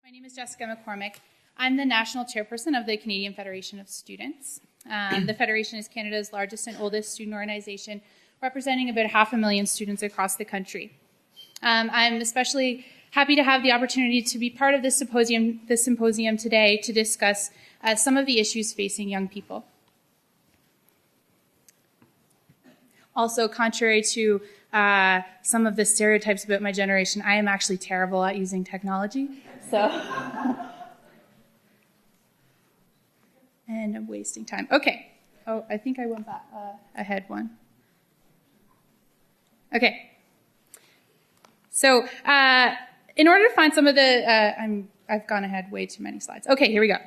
My name is Jessica McCormick. I'm the National Chairperson of the Canadian Federation of Students. The Federation is Canada's largest and oldest student organization, representing about 500,000 students across the country. I'm especially happy to have the opportunity to be part of this symposium today to discuss some of the issues facing young people. Also, contrary to some of the stereotypes about my generation, I am actually terrible at using technology. And I'm wasting time. Okay. Oh, I think I went back ahead one. Okay. So, in order to find some of the, I've gone ahead way too many slides. Okay, here we go.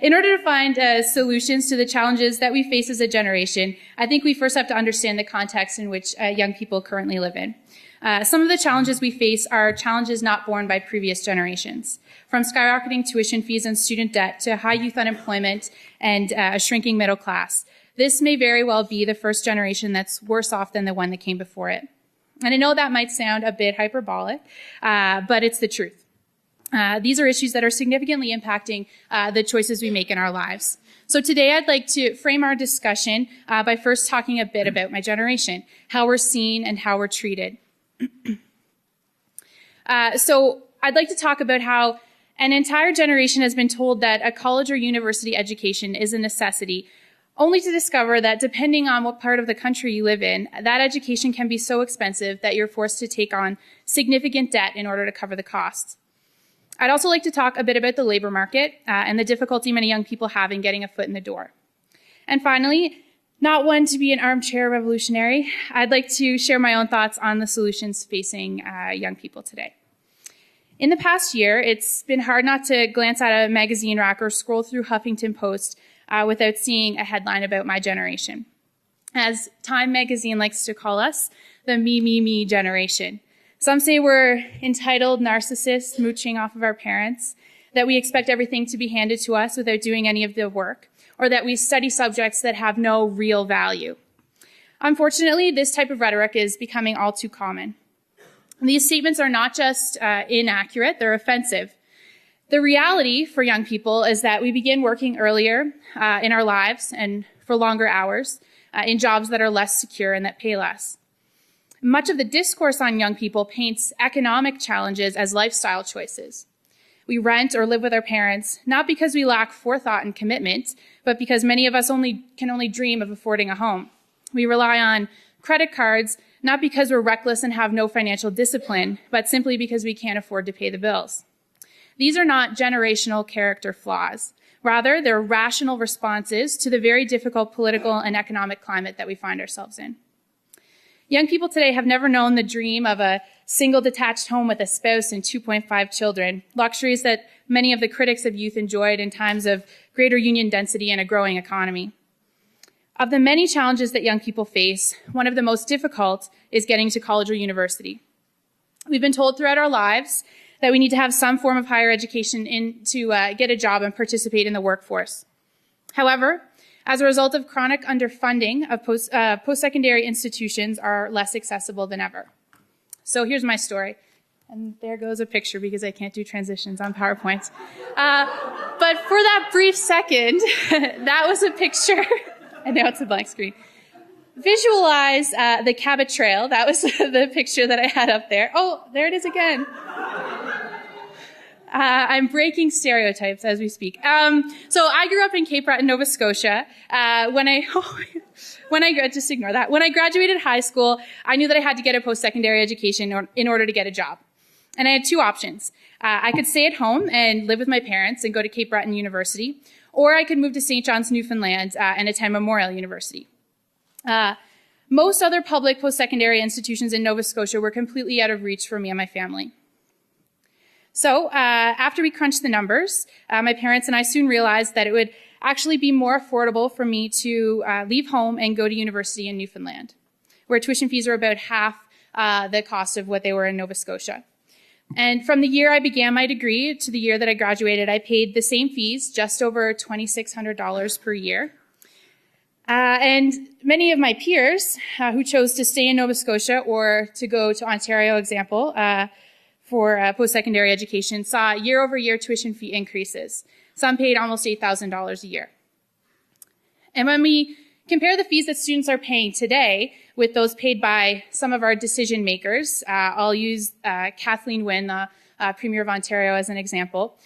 In order to find solutions to the challenges that we face as a generation, I think we first have to understand the context in which young people currently live in. Some of the challenges we face are challenges not borne by previous generations, from skyrocketing tuition fees and student debt to high youth unemployment and a shrinking middle class. This may very well be the first generation that's worse off than the one that came before it. And I know that might sound a bit hyperbolic, but it's the truth. These are issues that are significantly impacting the choices we make in our lives. So today I'd like to frame our discussion by first talking a bit about my generation, how we're seen and how we're treated. So I'd like to talk about how an entire generation has been told that a college or university education is a necessity, only to discover that depending on what part of the country you live in, that education can be so expensive that you're forced to take on significant debt in order to cover the costs. I'd also like to talk a bit about the labor market and the difficulty many young people have in getting a foot in the door. And finally, not one to be an armchair revolutionary, I'd like to share my own thoughts on the solutions facing young people today. In the past year, it's been hard not to glance at a magazine rack or scroll through Huffington Post without seeing a headline about my generation. As Time magazine likes to call us, the me generation. Some say we're entitled narcissists mooching off of our parents, that we expect everything to be handed to us without doing any of the work, or that we study subjects that have no real value. Unfortunately, this type of rhetoric is becoming all too common. And these statements are not just inaccurate, they're offensive. The reality for young people is that we begin working earlier in our lives and for longer hours in jobs that are less secure and that pay less. Much of the discourse on young people paints economic challenges as lifestyle choices. We rent or live with our parents, not because we lack forethought and commitment, but because many of us can only dream of affording a home. We rely on credit cards, not because we're reckless and have no financial discipline, but simply because we can't afford to pay the bills. These are not generational character flaws. Rather, they're rational responses to the very difficult political and economic climate that we find ourselves in. Young people today have never known the dream of a single detached home with a spouse and 2.5 children, luxuries that many of the critics of youth enjoyed in times of greater union density and a growing economy. Of the many challenges that young people face, one of the most difficult is getting to college or university. We've been told throughout our lives that we need to have some form of higher education to get a job and participate in the workforce. However, as a result of chronic underfunding of post-secondary institutions are less accessible than ever. So here's my story. And there goes a picture because I can't do transitions on PowerPoint. But for that brief second, that was a picture. And now it's a blank screen. Visualize the Cabot Trail. That was the picture that I had up there. Oh, there it is again. I'm breaking stereotypes as we speak. So I grew up in Cape Breton, Nova Scotia. Just ignore that. When I graduated high school, I knew that I had to get a post-secondary education in order to get a job. And I had two options. I could stay at home and live with my parents and go to Cape Breton University, or I could move to St. John's, Newfoundland, and attend Memorial University. Most other public post-secondary institutions in Nova Scotia were completely out of reach for me and my family. So after we crunched the numbers, my parents and I soon realized that it would actually be more affordable for me to leave home and go to university in Newfoundland, where tuition fees are about half the cost of what they were in Nova Scotia. And from the year I began my degree to the year that I graduated, I paid the same fees, just over $2,600 per year. And many of my peers who chose to stay in Nova Scotia or to go to Ontario, example, for post-secondary education saw year-over-year tuition fee increases. Some paid almost $8,000 a year. And when we compare the fees that students are paying today with those paid by some of our decision makers, I'll use Kathleen Wynne, the Premier of Ontario, as an example.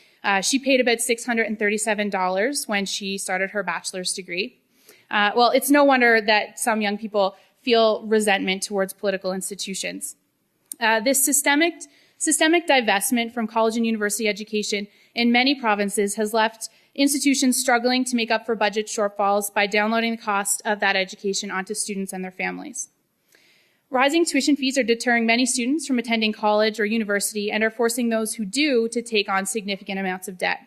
She paid about $637 when she started her bachelor's degree. Well, it's no wonder that some young people feel resentment towards political institutions. This systemic divestment from college and university education in many provinces has left institutions struggling to make up for budget shortfalls by downloading the cost of that education onto students and their families. Rising tuition fees are deterring many students from attending college or university and are forcing those who do to take on significant amounts of debt.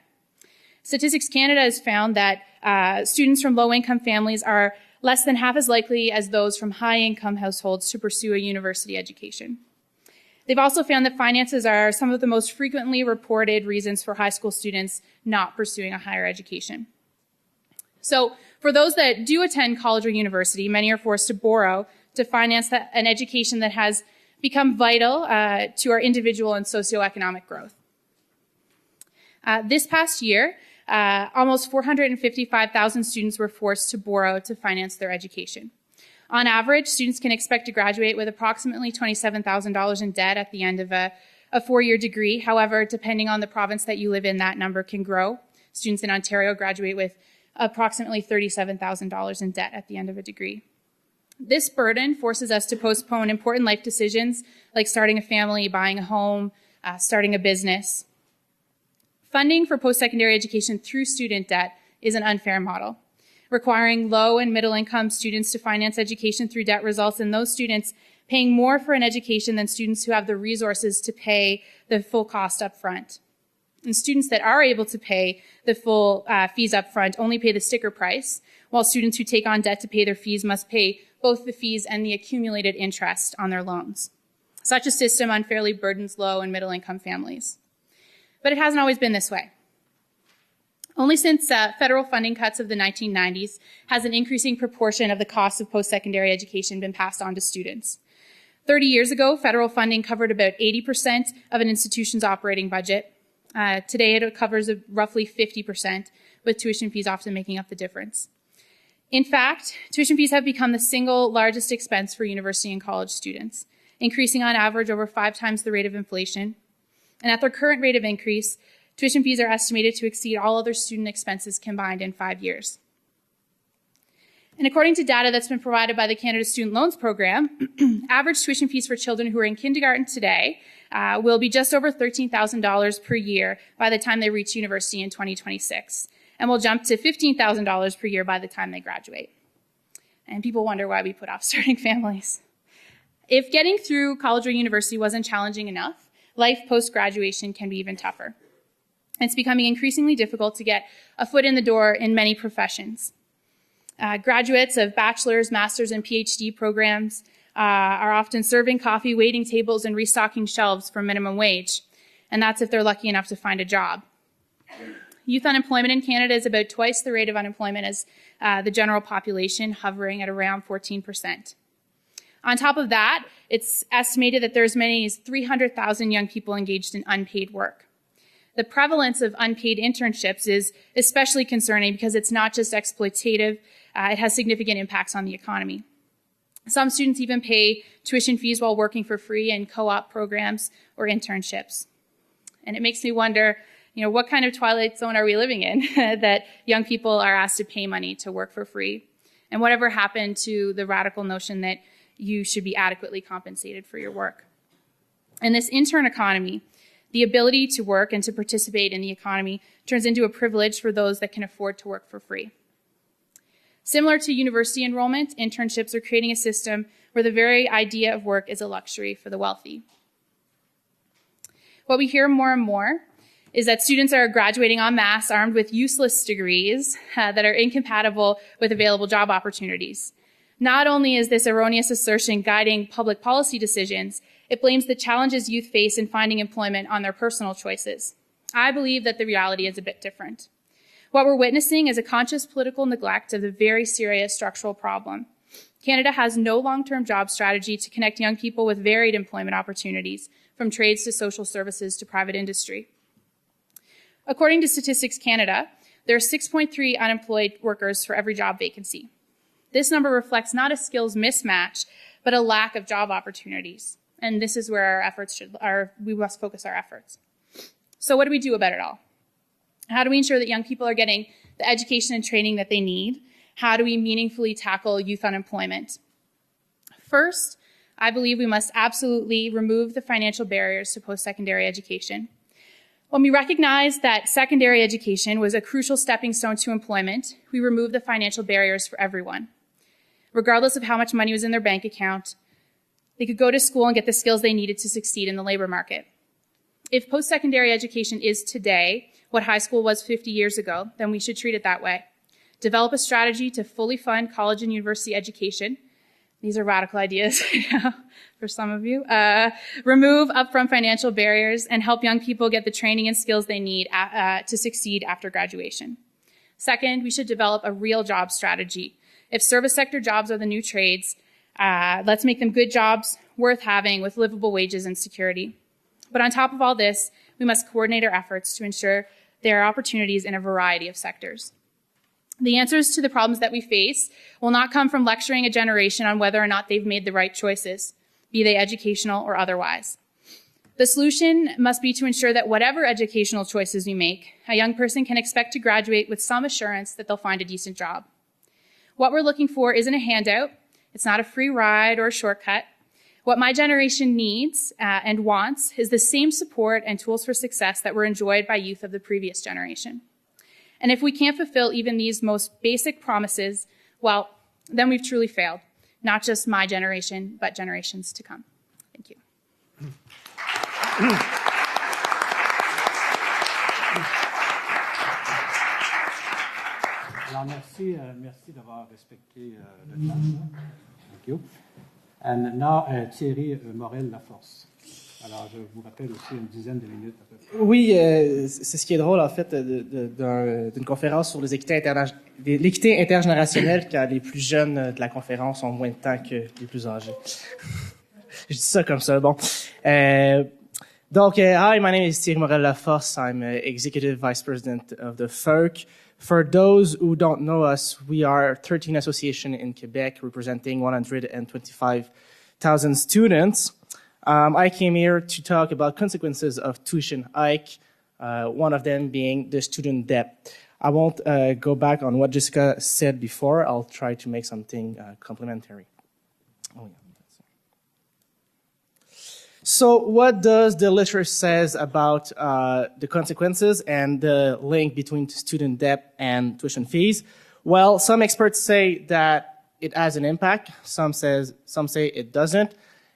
Statistics Canada has found that students from low-income families are less than half as likely as those from high-income households to pursue a university education. They've also found that finances are some of the most frequently reported reasons for high school students not pursuing a higher education. So for those that do attend college or university, many are forced to borrow to finance an education that has become vital to our individual and socioeconomic growth. This past year, almost 455,000 students were forced to borrow to finance their education. On average, students can expect to graduate with approximately $27,000 in debt at the end of a four-year degree. However, depending on the province that you live in, that number can grow. Students in Ontario graduate with approximately $37,000 in debt at the end of a degree. This burden forces us to postpone important life decisions like starting a family, buying a home, starting a business. Funding for post-secondary education through student debt is an unfair model. Requiring low and middle income students to finance education through debt results in those students paying more for an education than students who have the resources to pay the full cost up front. And students that are able to pay the full fees up front only pay the sticker price, while students who take on debt to pay their fees must pay both the fees and the accumulated interest on their loans. Such a system unfairly burdens low and middle income families. But it hasn't always been this way. Only since federal funding cuts of the 1990s has an increasing proportion of the cost of post-secondary education been passed on to students. 30 years ago, federal funding covered about 80% of an institution's operating budget. Today, it covers roughly 50%, with tuition fees often making up the difference. In fact, tuition fees have become the single largest expense for university and college students, increasing on average over 5 times the rate of inflation. And at their current rate of increase, tuition fees are estimated to exceed all other student expenses combined in 5 years. And according to data that's been provided by the Canada Student Loans Program, average tuition fees for children who are in kindergarten today will be just over $13,000 per year by the time they reach university in 2026, and will jump to $15,000 per year by the time they graduate. And people wonder why we put off starting families. If getting through college or university wasn't challenging enough, life post-graduation can be even tougher. It's becoming increasingly difficult to get a foot in the door in many professions. Graduates of bachelor's, master's, and PhD programs are often serving coffee, waiting tables, and restocking shelves for minimum wage. And that's if they're lucky enough to find a job. Youth unemployment in Canada is about twice the rate of unemployment as the general population, hovering at around 14%. On top of that, it's estimated that there's as many as 300,000 young people engaged in unpaid work. The prevalence of unpaid internships is especially concerning because it's not just exploitative, it has significant impacts on the economy. Some students even pay tuition fees while working for free in co-op programs or internships. And it makes me wonder, what kind of twilight zone are we living in that young people are asked to pay money to work for free? And whatever happened to the radical notion that you should be adequately compensated for your work? In this intern economy, the ability to work and to participate in the economy turns into a privilege for those that can afford to work for free. Similar to university enrollment, internships are creating a system where the very idea of work is a luxury for the wealthy. What we hear more and more is that students are graduating en masse armed with useless degrees that are incompatible with available job opportunities. Not only is this erroneous assertion guiding public policy decisions, it blames the challenges youth face in finding employment on their personal choices. I believe that the reality is a bit different. What we're witnessing is a conscious political neglect of the very serious structural problem. Canada has no long-term job strategy to connect young people with varied employment opportunities, from trades to social services to private industry. According to Statistics Canada, there are 6.3 unemployed workers for every job vacancy. This number reflects not a skills mismatch, but a lack of job opportunities. And this is where we must focus our efforts. So what do we do about it all? How do we ensure that young people are getting the education and training that they need? How do we meaningfully tackle youth unemployment? First, I believe we must absolutely remove the financial barriers to post-secondary education. When we recognized that secondary education was a crucial stepping stone to employment, we removed the financial barriers for everyone. Regardless of how much money was in their bank account, they could go to school and get the skills they needed to succeed in the labor market. If post-secondary education is today what high school was 50 years ago, then we should treat it that way. Develop a strategy to fully fund college and university education. These are radical ideas for some of you. Remove upfront financial barriers and help young people get the training and skills they need to succeed after graduation. Second, we should develop a real job strategy. If service sector jobs are the new trades, let's make them good jobs worth having with livable wages and security. But on top of all this, we must coordinate our efforts to ensure there are opportunities in a variety of sectors. The answers to the problems that we face will not come from lecturing a generation on whether or not they've made the right choices, be they educational or otherwise. The solution must be to ensure that whatever educational choices we make, a young person can expect to graduate with some assurance that they'll find a decent job. What we're looking for isn't a handout. It's not a free ride or a shortcut. What my generation needs and wants is the same support and tools for success that were enjoyed by youth of the previous generation. And if we can't fulfill even these most basic promises, well, then we've truly failed. Not just my generation, but generations to come. Thank you. Alors, merci d'avoir respecté le temps. Thank you. And now, Tierry Morel-Laforce. Alors, je vous rappelle aussi une dizaine de minutes à peu près. Oui, c'est ce qui est drôle, en fait, d'une conférence sur l'équité intergénérationnelle, quand les plus jeunes de la conférence ont moins de temps que les plus âgés. Je dis ça comme ça, bon. Donc, hi, my name is Tierry Morel-Laforce. I'm Executive Vice President of the FERC. For those who don't know us, we are 13 associations in Quebec representing 125,000 students. I came here to talk about consequences of tuition hike, one of them being the student debt. I won't go back on what Jessica said before. I'll try to make something complementary. Oh, yeah. So what does the literature says about the consequences and the link between student debt and tuition fees? Well, some experts say that it has an impact. Some say it doesn't.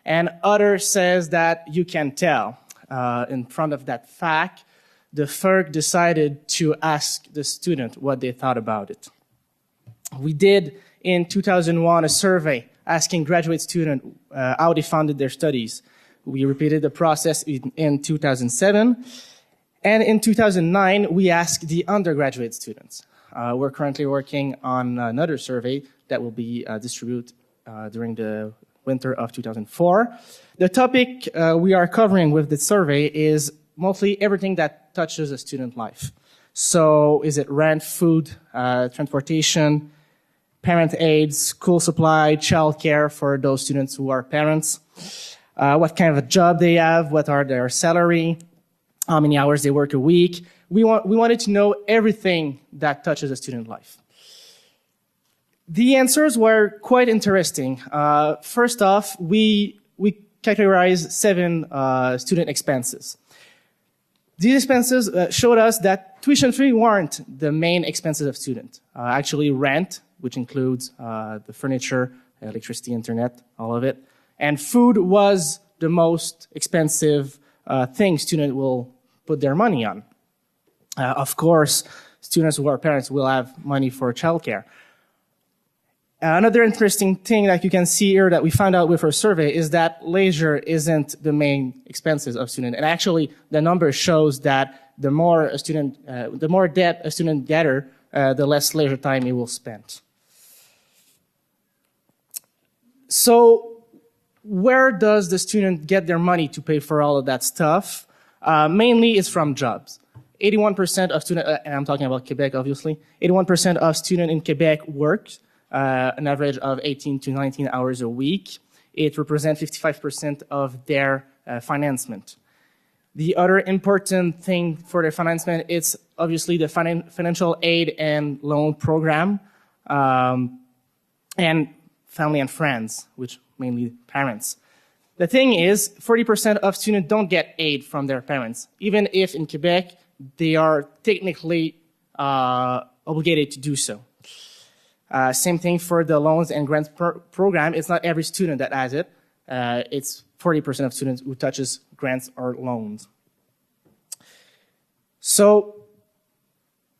And others says that you can tell. In front of that fact, the FERC decided to ask the student what they thought about it. We did in 2001 a survey asking graduate students how they funded their studies. We repeated the process in 2007. And in 2009, we asked the undergraduate students. We're currently working on another survey that will be distributed during the winter of 2004. The topic we are covering with the survey is mostly everything that touches a student life. So is it rent, food, transportation, parent aid, school supply, childcare for those students who are parents, what kind of a job they have, what are their salary, how many hours they work a week. We wanted to know everything that touches a student life. The answers were quite interesting. First off, we categorized 7 student expenses. These expenses showed us that tuition fee weren't the main expenses of students. Actually, rent, which includes the furniture, electricity, internet, all of it, and food was the most expensive thing students will put their money on. Of course, students who are parents will have money for childcare. Another interesting thing that you can see here that we found out with our survey is that leisure isn't the main expenses of students. And actually, the number shows that the more debt a student gather, the less leisure time he will spend. So where does the student get their money to pay for all of that stuff? Mainly it's from jobs. 81% of students, and I'm talking about Quebec, obviously, 81% of students in Quebec work an average of 18 to 19 hours a week. It represents 55% of their financement. The other important thing for their financement is obviously the financial aid and loan program, and family and friends, which mainly parents. The thing is, 40% of students don't get aid from their parents, even if in Quebec they are technically obligated to do so. Same thing for the loans and grants program. It's not every student that has it. It's 40% of students who touches grants or loans. So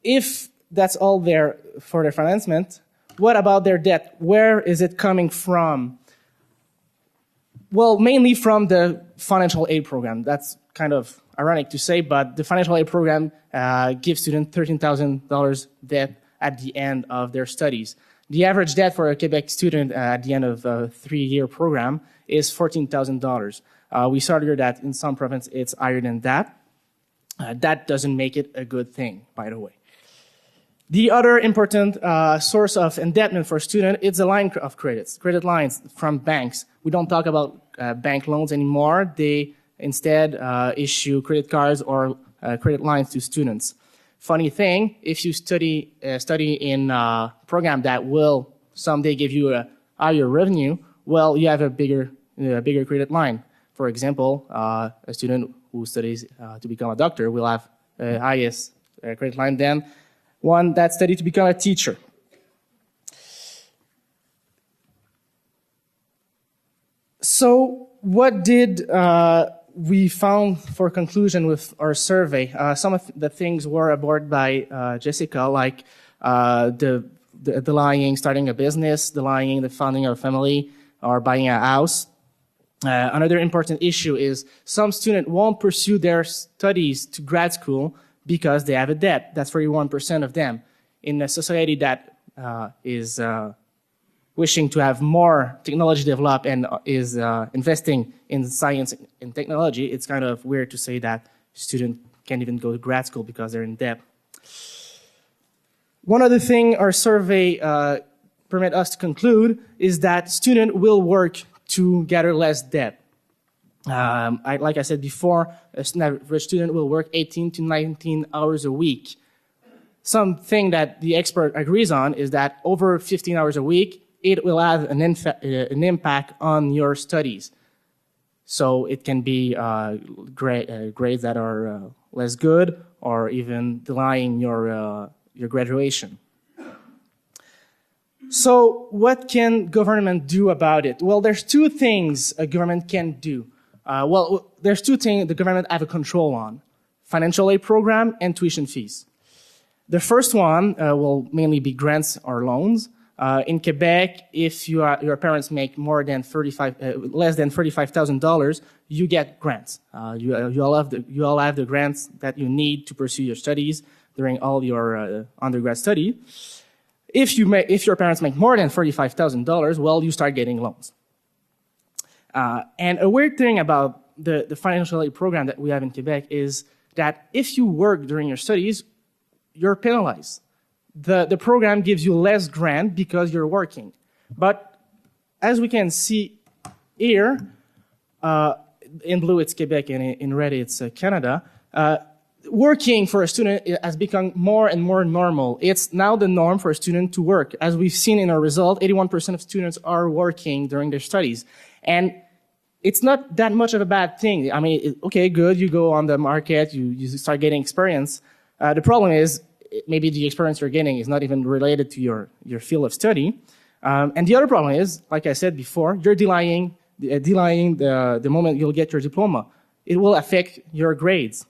if that's all there for their financement, what about their debt? Where is it coming from? Well, mainly from the financial aid program. That's kind of ironic to say, but the financial aid program gives students $13,000 debt at the end of their studies. The average debt for a Quebec student at the end of a 3-year program is $14,000. We saw here that in some provinces it's higher than that. That doesn't make it a good thing, by the way. The other important source of indebtedness for students is the line of credit lines from banks. We don't talk about bank loans anymore. They instead issue credit cards or credit lines to students. Funny thing, if you study in a program that will someday give you a higher revenue, well, you have a bigger credit line. For example, a student who studies to become a doctor will have a highest credit line than one that studied to become a teacher. So what did we found for conclusion with our survey? Some of the things were aboard by Jessica, like the delaying starting a business, delaying the founding of a family, or buying a house. Another important issue is some students won't pursue their studies to grad school because they have a debt. That's 41% of them. In a society that is wishing to have more technology developed and is investing in science and technology, it's kind of weird to say that students can't even go to grad school because they're in debt. One other thing our survey permit us to conclude is that students will work to gather less debt. Like I said before, an average student will work 18 to 19 hours a week. Something that the expert agrees on is that over 15 hours a week, it will have an impact on your studies. So it can be grades that are less good, or even delaying your graduation. So what can government do about it? Well, there's two things a government can do. There's two things the government have a control on: financial aid program and tuition fees. The first one will mainly be grants or loans. In Quebec, if your parents make less than $35,000, you get grants. You all have the grants that you need to pursue your studies during all your undergrad study. If your parents make more than $35,000, well, you start getting loans. And a weird thing about the financial aid program that we have in Quebec is that if you work during your studies, you're penalized. The program gives you less grant because you're working. But as we can see here, in blue it's Quebec and in red it's Canada, working for a student has become more and more normal. It's now the norm for a student to work. As we've seen in our result, 81% of students are working during their studies. And it's not that much of a bad thing. I mean, okay, good, you go on the market, you start getting experience. The problem is, maybe the experience you're getting is not even related to your field of study. And the other problem is, like I said before, you're delaying the moment you'll get your diploma. It will affect your grades.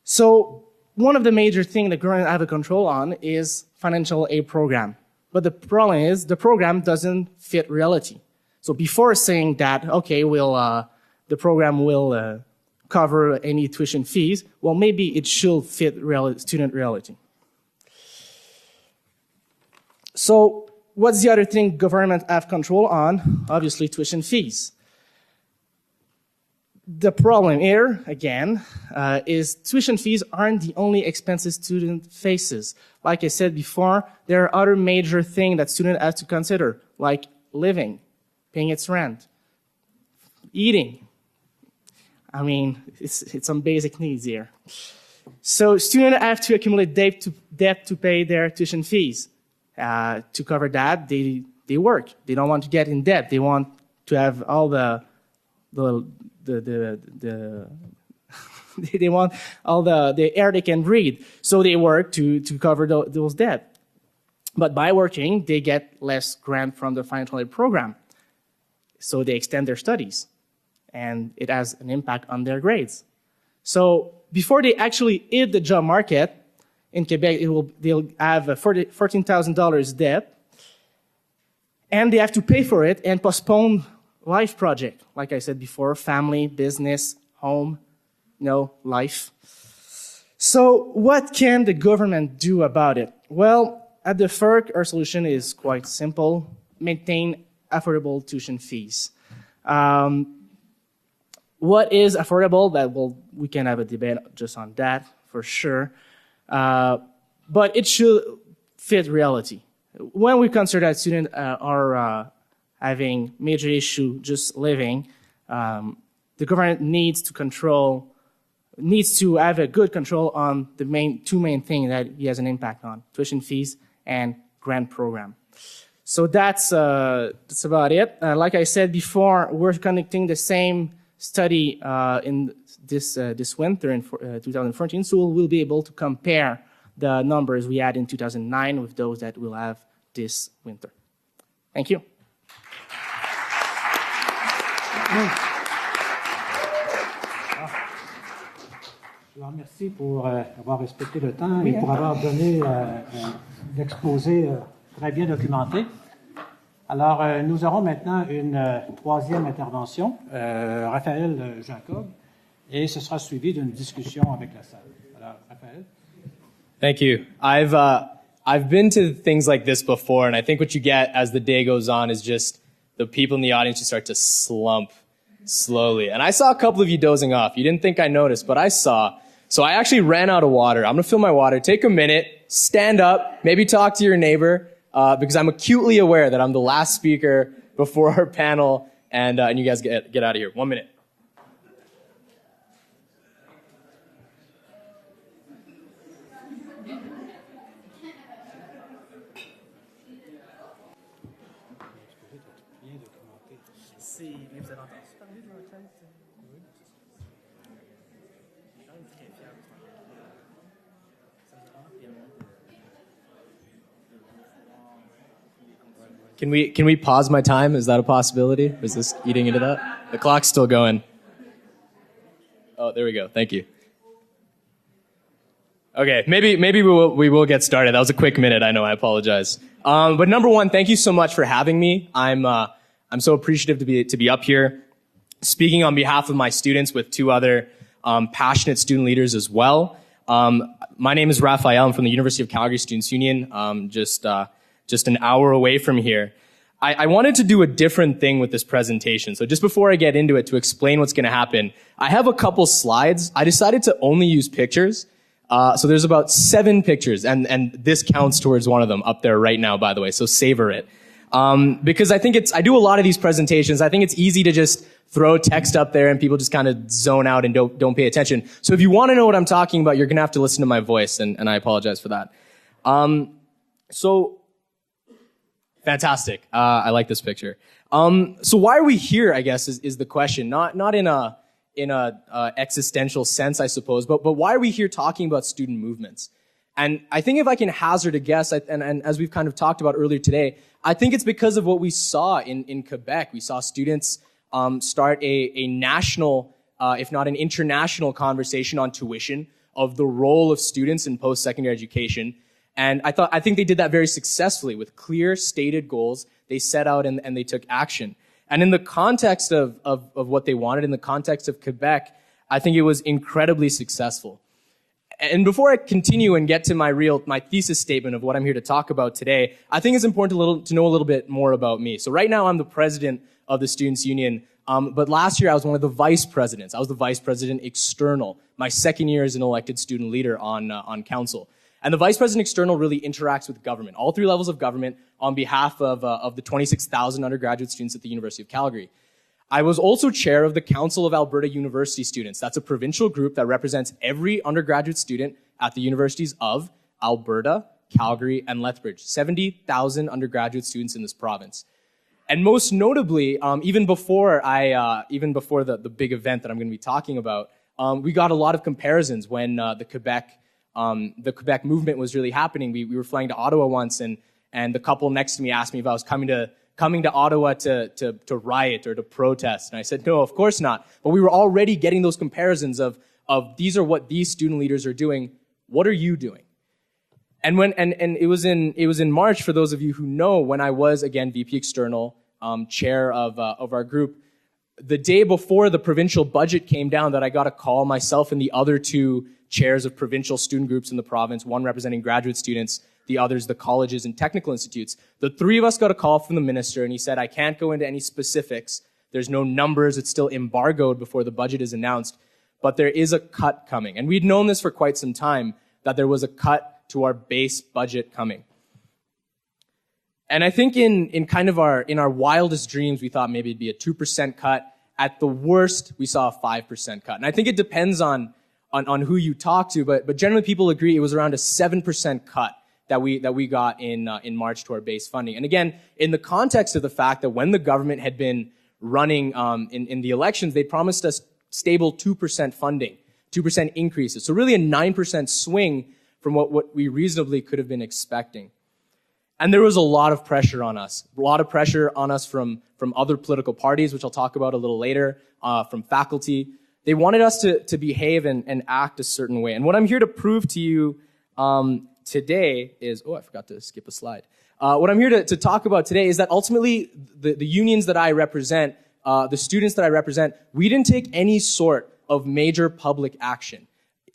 So one of the major things the government have a control on is financial aid program. But the problem is the program doesn't fit reality. So before saying that, okay, the program will cover any tuition fees, well, maybe it should fit student reality. So what's the other thing government have control on? Obviously, tuition fees. The problem here, again, is tuition fees aren't the only expenses student faces. Like I said before, there are other major things that student has to consider, like living, paying its rent, eating. I mean, it's some basic needs here. So students have to accumulate debt to pay their tuition fees. To cover that, they work. They don't want to get in debt. They want to have all they want all the air they can breathe. So they work to cover those debt. But by working, they get less grant from the financial aid program. So they extend their studies. And it has an impact on their grades. So before they actually hit the job market, in Quebec, they'll have a $14,000 debt, and they have to pay for it and postpone life project. Like I said before, family, business, home, life. So what can the government do about it? Well, at the FERC, our solution is quite simple: maintain affordable tuition fees. What is affordable? We can have a debate just on that, for sure. But it should fit reality. When we consider that students are having major issue just living, the government needs to have a good control on the two main things that he has an impact on: tuition fees and grant program. So that's about it. Like I said before, we're conducting the same study in this winter in 2014, so we'll be able to compare the numbers we had in 2009 with those that we'll have this winter. Thank you. Je vous remercie pour avoir respecté le temps et pour avoir donné l'exposé très bien documenté. Alors, nous aurons maintenant une troisième intervention, Raphael Jacob, et ce sera suivi d'une discussion avec la salle. Alors, Raphael. Thank you. I've been to things like this before, and I think what you get as the day goes on is just the people in the audience who start to slump slowly. And I saw a couple of you dozing off. You didn't think I noticed, but I saw. So I actually ran out of water. I'm going to fill my water. Take a minute, stand up, maybe talk to your neighbor, because I'm acutely aware that I'm the last speaker before our panel, and you guys get out of here. 1 minute. Can we pause my time? Is that a possibility? Is this eating into that? The clock's still going. Oh, there we go. Thank you. Okay, maybe we will get started. That was a quick minute. I know. I apologize. But number one, thank you so much for having me. I'm so appreciative to be up here, speaking on behalf of my students with two other passionate student leaders as well. My name is Raphael. I'm from the University of Calgary Students Union. Just an hour away from here. I wanted to do a different thing with this presentation. So just before I get into it, to explain what's going to happen, I have a couple slides. I decided to only use pictures. So there's about 7 pictures, and this counts towards one of them up there right now, by the way. So savor it. Because I do a lot of these presentations. I think it's easy to just throw text up there and people just kind of zone out and don't pay attention. So if you want to know what I'm talking about, you're going to have to listen to my voice, and I apologize for that. Fantastic. I like this picture. So why are we here, I guess, is the question. Not in a existential sense, I suppose, but why are we here talking about student movements? And I think if I can hazard a guess, and as we've kind of talked about earlier today, I think it's because of what we saw in Quebec. We saw students start a national, if not an international conversation on tuition, of the role of students in post-secondary education. And I think they did that very successfully with clear stated goals. They set out and they took action. And in the context of what they wanted, in the context of Quebec, I think it was incredibly successful. And before I continue and get to my thesis statement of what I'm here to talk about today, I think it's important to know a little bit more about me. So right now I'm the president of the Students' Union, but last year I was one of the vice presidents. I was the vice president external, my second year as an elected student leader on council. And the vice president external really interacts with government, all three levels of government, on behalf of the 26,000 undergraduate students at the University of Calgary. I was also chair of the Council of Alberta University Students. That's a provincial group that represents every undergraduate student at the universities of Alberta, Calgary, and Lethbridge. 70,000 undergraduate students in this province. And most notably, even before the big event that I'm going to be talking about, we got a lot of comparisons when the Quebec movement was really happening. We were flying to Ottawa once, and the couple next to me asked me if I was coming to Ottawa to riot or to protest. And I said, no, of course not. But we were already getting those comparisons of these are what these student leaders are doing. What are you doing? And it was in March, for those of you who know, when I was, again, VP External, chair of our group, the day before the provincial budget came down, that I got a call, myself and the other two chairs of provincial student groups in the province, one representing graduate students, the others the colleges and technical institutes. The three of us got a call from the minister, and he said, I can't go into any specifics. There's no numbers. It's still embargoed before the budget is announced. But there is a cut coming. And we'd known this for quite some time, that there was a cut to our base budget coming. And I think in our wildest dreams, we thought maybe it'd be a 2% cut. At the worst, we saw a 5% cut. And I think it depends on who you talk to, but generally people agree it was around a 7% cut that we got in March to our base funding. And again, in the context of the fact that when the government had been running in the elections, they promised us stable 2% funding, 2% increases. So really a 9% swing from what we reasonably could have been expecting. And there was a lot of pressure on us, from other political parties, which I'll talk about a little later, from faculty. They wanted us to behave and act a certain way. And what I'm here to prove to you today is, I forgot to skip a slide. What I'm here to talk about today is that ultimately the unions that I represent, the students that I represent, we didn't take any sort of major public action.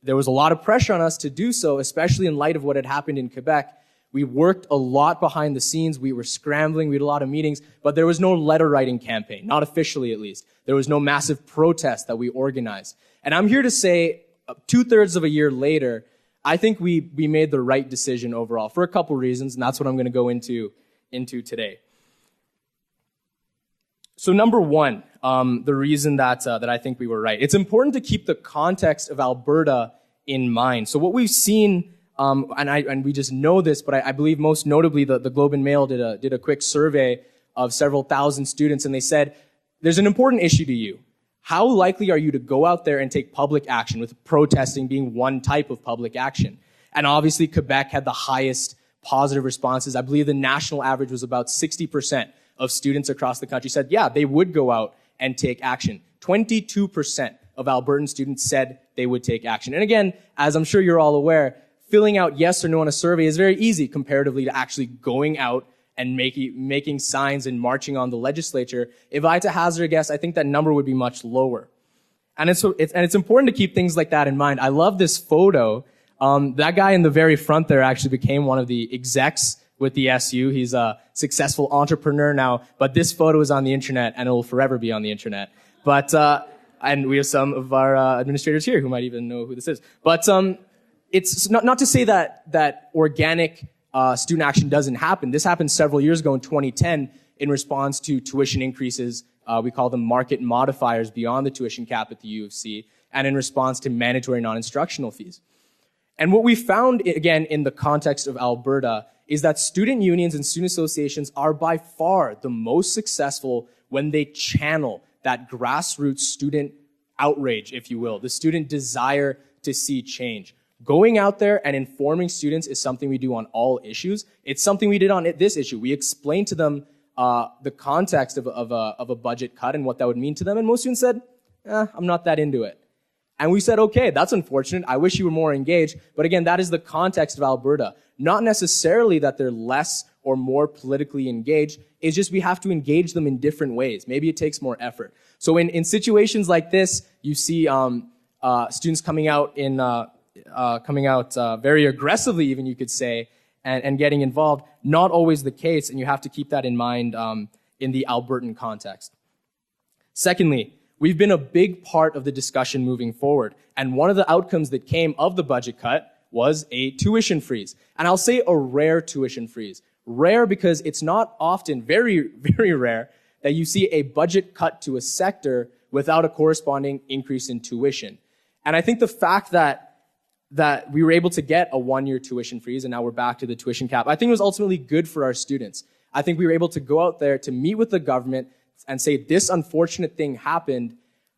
There was a lot of pressure on us to do so, especially in light of what had happened in Quebec. We worked a lot behind the scenes. We were scrambling. We had a lot of meetings, but there was no letter writing campaign, not officially at least. There was no massive protest that we organized. And I'm here to say, 2/3 of a year later, I think we made the right decision overall for a couple reasons, and that's what I'm going to go into today. So number one, the reason that I think we were right. It's important to keep the context of Alberta in mind. So what we've seen, and we just know this, but I believe most notably the Globe and Mail did a quick survey of several thousand students, and they said, there's an important issue to you. How likely are you to go out there and take public action, with protesting being one type of public action? And obviously Quebec had the highest positive responses. I believe the national average was about 60% of students across the country said, yeah, they would go out and take action. 22% of Albertan students said they would take action. And again, as I'm sure you're all aware, filling out yes or no on a survey is very easy comparatively to actually going out and making signs and marching on the legislature. If I had to hazard a guess, I think that number would be much lower. And it's important to keep things like that in mind. I love this photo. That guy in the very front there actually became one of the execs with the SU. He's a successful entrepreneur now, but this photo is on the internet and it will forever be on the internet. But, and we have some of our administrators here who might even know who this is. But, it's not to say that organic student action doesn't happen. This happened several years ago in 2010 in response to tuition increases. We call them market modifiers beyond the tuition cap at the U of C, and in response to mandatory non-instructional fees. And what we found, again, in the context of Alberta, is that student unions and student associations are by far the most successful when they channel that grassroots student outrage, if you will, the student desire to see change. Going out there and informing students is something we do on all issues. It's something we did on this issue. We explained to them the context of a budget cut and what that would mean to them, and most students said, I'm not that into it. And we said, okay, that's unfortunate. I wish you were more engaged. But again, that is the context of Alberta. Not necessarily that they're less or more politically engaged. It's just we have to engage them in different ways. Maybe it takes more effort. So in situations like this, you see students coming out in very aggressively, even you could say, and getting involved. Not always the case, and you have to keep that in mind in the Albertan context. Secondly, we've been a big part of the discussion moving forward, and one of the outcomes that came of the budget cut was a tuition freeze. And I'll say a rare tuition freeze. Rare because it's not often, very, very rare, that you see a budget cut to a sector without a corresponding increase in tuition. And I think the fact that we were able to get a one-year tuition freeze, and now we're back to the tuition cap, I think it was ultimately good for our students. I think we were able to go out there to meet with the government and say, this unfortunate thing happened.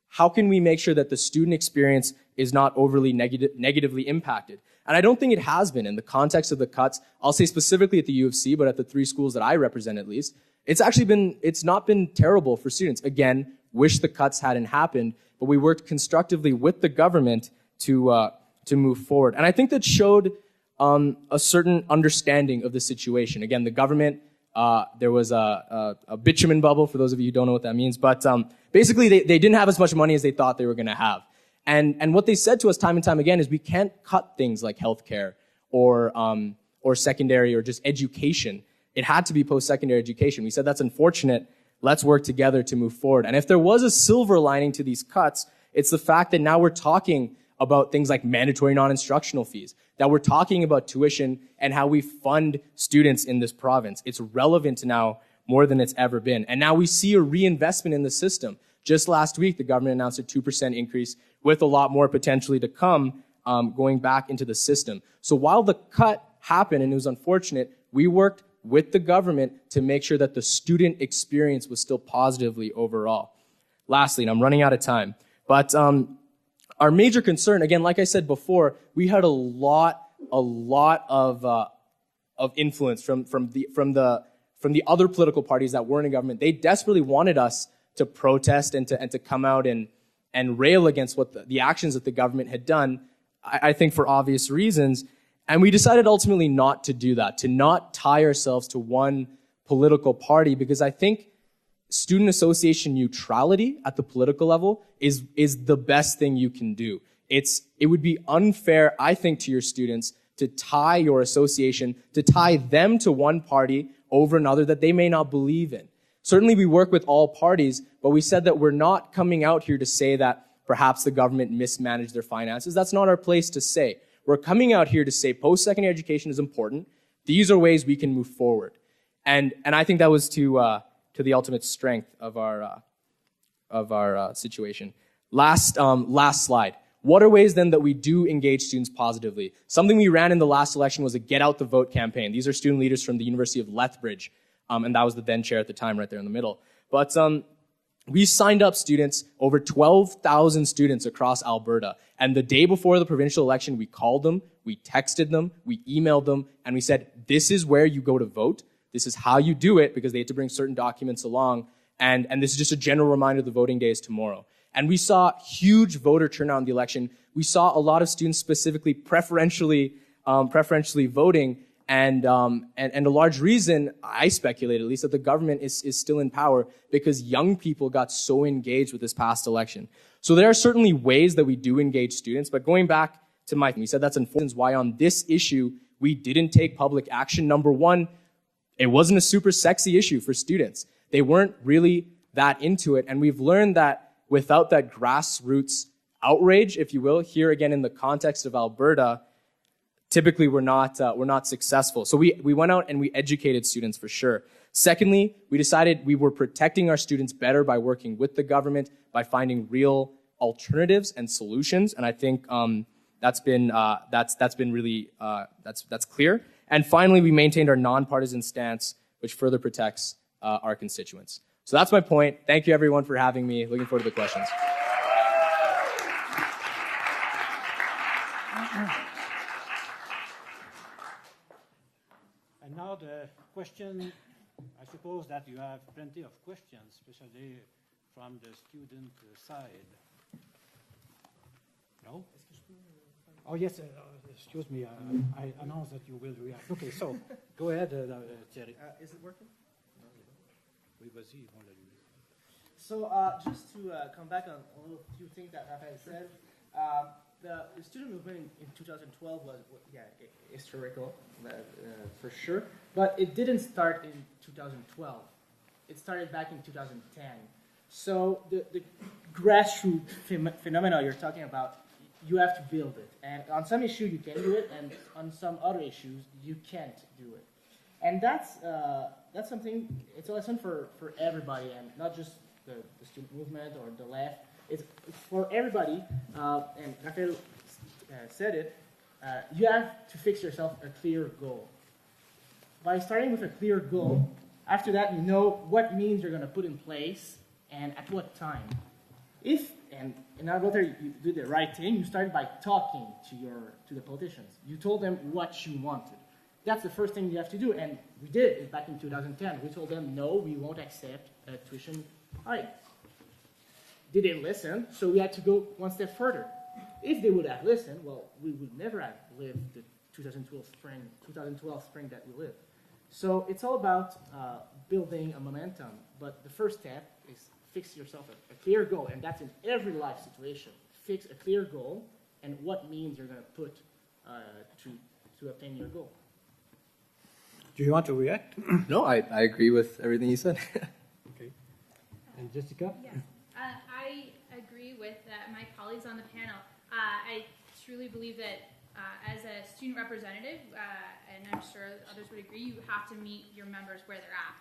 How can we make sure that the student experience is not overly negatively impacted? And I don't think it has been in the context of the cuts. I'll say specifically at the U of C, but at the 3 schools that I represent at least, it's not been terrible for students. Again, wish the cuts hadn't happened, but we worked constructively with the government to move forward. And I think that showed a certain understanding of the situation. Again, the government, there was a bitumen bubble, for those of you who don't know what that means, but basically they didn't have as much money as they thought they were going to have. And what they said to us time and time again is we can't cut things like healthcare or secondary or just education. It had to be post-secondary education. We said that's unfortunate. Let's work together to move forward. And if there was a silver lining to these cuts, it's the fact that now we're talking about things like mandatory non-instructional fees, that we're talking about tuition and how we fund students in this province. It's relevant now more than it's ever been. And now we see a reinvestment in the system. Just last week, the government announced a 2% increase with a lot more potentially to come going back into the system. So while the cut happened and it was unfortunate, we worked with the government to make sure that the student experience was still positively overall. Lastly, and I'm running out of time, but our major concern, again, like I said before, we had a lot of influence from the other political parties that weren't in government. They desperately wanted us to protest and to come out and rail against what the actions that the government had done, I think for obvious reasons. And we decided ultimately not to do that, to not tie ourselves to one political party, because I think student association neutrality at the political level is the best thing you can do. It would be unfair, I think, to your students to tie your association, to tie them to one party over another that they may not believe in. Certainly we work with all parties, but we said that we're not coming out here to say that perhaps the government mismanaged their finances. That's not our place to say. We're coming out here to say post-secondary education is important. These are ways we can move forward. And I think that was to the ultimate strength of our situation. Last slide. What are ways then that we do engage students positively? Something we ran in the last election was a Get Out the Vote campaign. These are student leaders from the University of Lethbridge, and that was the then chair at the time right there in the middle. But we signed up students, over 12,000 students across Alberta. And the day before the provincial election, we called them, we texted them, we emailed them, and we said, this is where you go to vote. This is how you do it, because they had to bring certain documents along. And this is just a general reminder the voting day is tomorrow. And we saw huge voter turnout in the election. We saw a lot of students specifically preferentially voting. And a large reason, I speculate at least, that the government is still in power because young people got so engaged with this past election. So there are certainly ways that we do engage students, but going back to my, we said that's unfortunate why on this issue, we didn't take public action. Number one, it wasn't a super sexy issue for students. They weren't really that into it. And we've learned that without that grassroots outrage, if you will, here again in the context of Alberta, typically we're not successful. So we went out and we educated students for sure. Secondly, we decided we were protecting our students better by working with the government, by finding real alternatives and solutions. And I think that's been really clear. And finally, we maintained our nonpartisan stance, which further protects our constituents. So that's my point. Thank you everyone for having me. Looking forward to the questions. And now the question, I suppose that you have plenty of questions, especially from the student side. No? Oh, yes, excuse me, I announced that you will react. Okay, so go ahead, Thierry. Is it working? Oui, vas-y, on l'a lu. So just to come back on a little few things that Raphael said, the student movement in 2012 was, historical, for sure. But it didn't start in 2012. It started back in 2010. So the grassroots phenomena you're talking about, you have to build it. And on some issues you can do it, and on some other issues you can't do it. And that's something, it's a lesson for everybody, and not just the student movement or the left. It's for everybody, and Raphael said it, you have to fix yourself a clear goal. By starting with a clear goal, after that you know what means you're going to put in place and at what time. And in our letter you did the right thing, you started by talking to the politicians. You told them what you wanted. That's the first thing you have to do, and we did it back in 2010. We told them, no, we won't accept a tuition hike. They didn't listen, so we had to go one step further. If they would have listened, well, we would never have lived the 2012 spring that we lived. So it's all about building a momentum, but the first step is fix yourself a clear goal, and that's in every life situation. Fix a clear goal and what means you're going to put to obtain your goal. Do you want to react? No, I agree with everything you said. Okay. And Jessica? Yes, I agree with my colleagues on the panel. I truly believe that as a student representative, and I'm sure others would agree, you have to meet your members where they're at.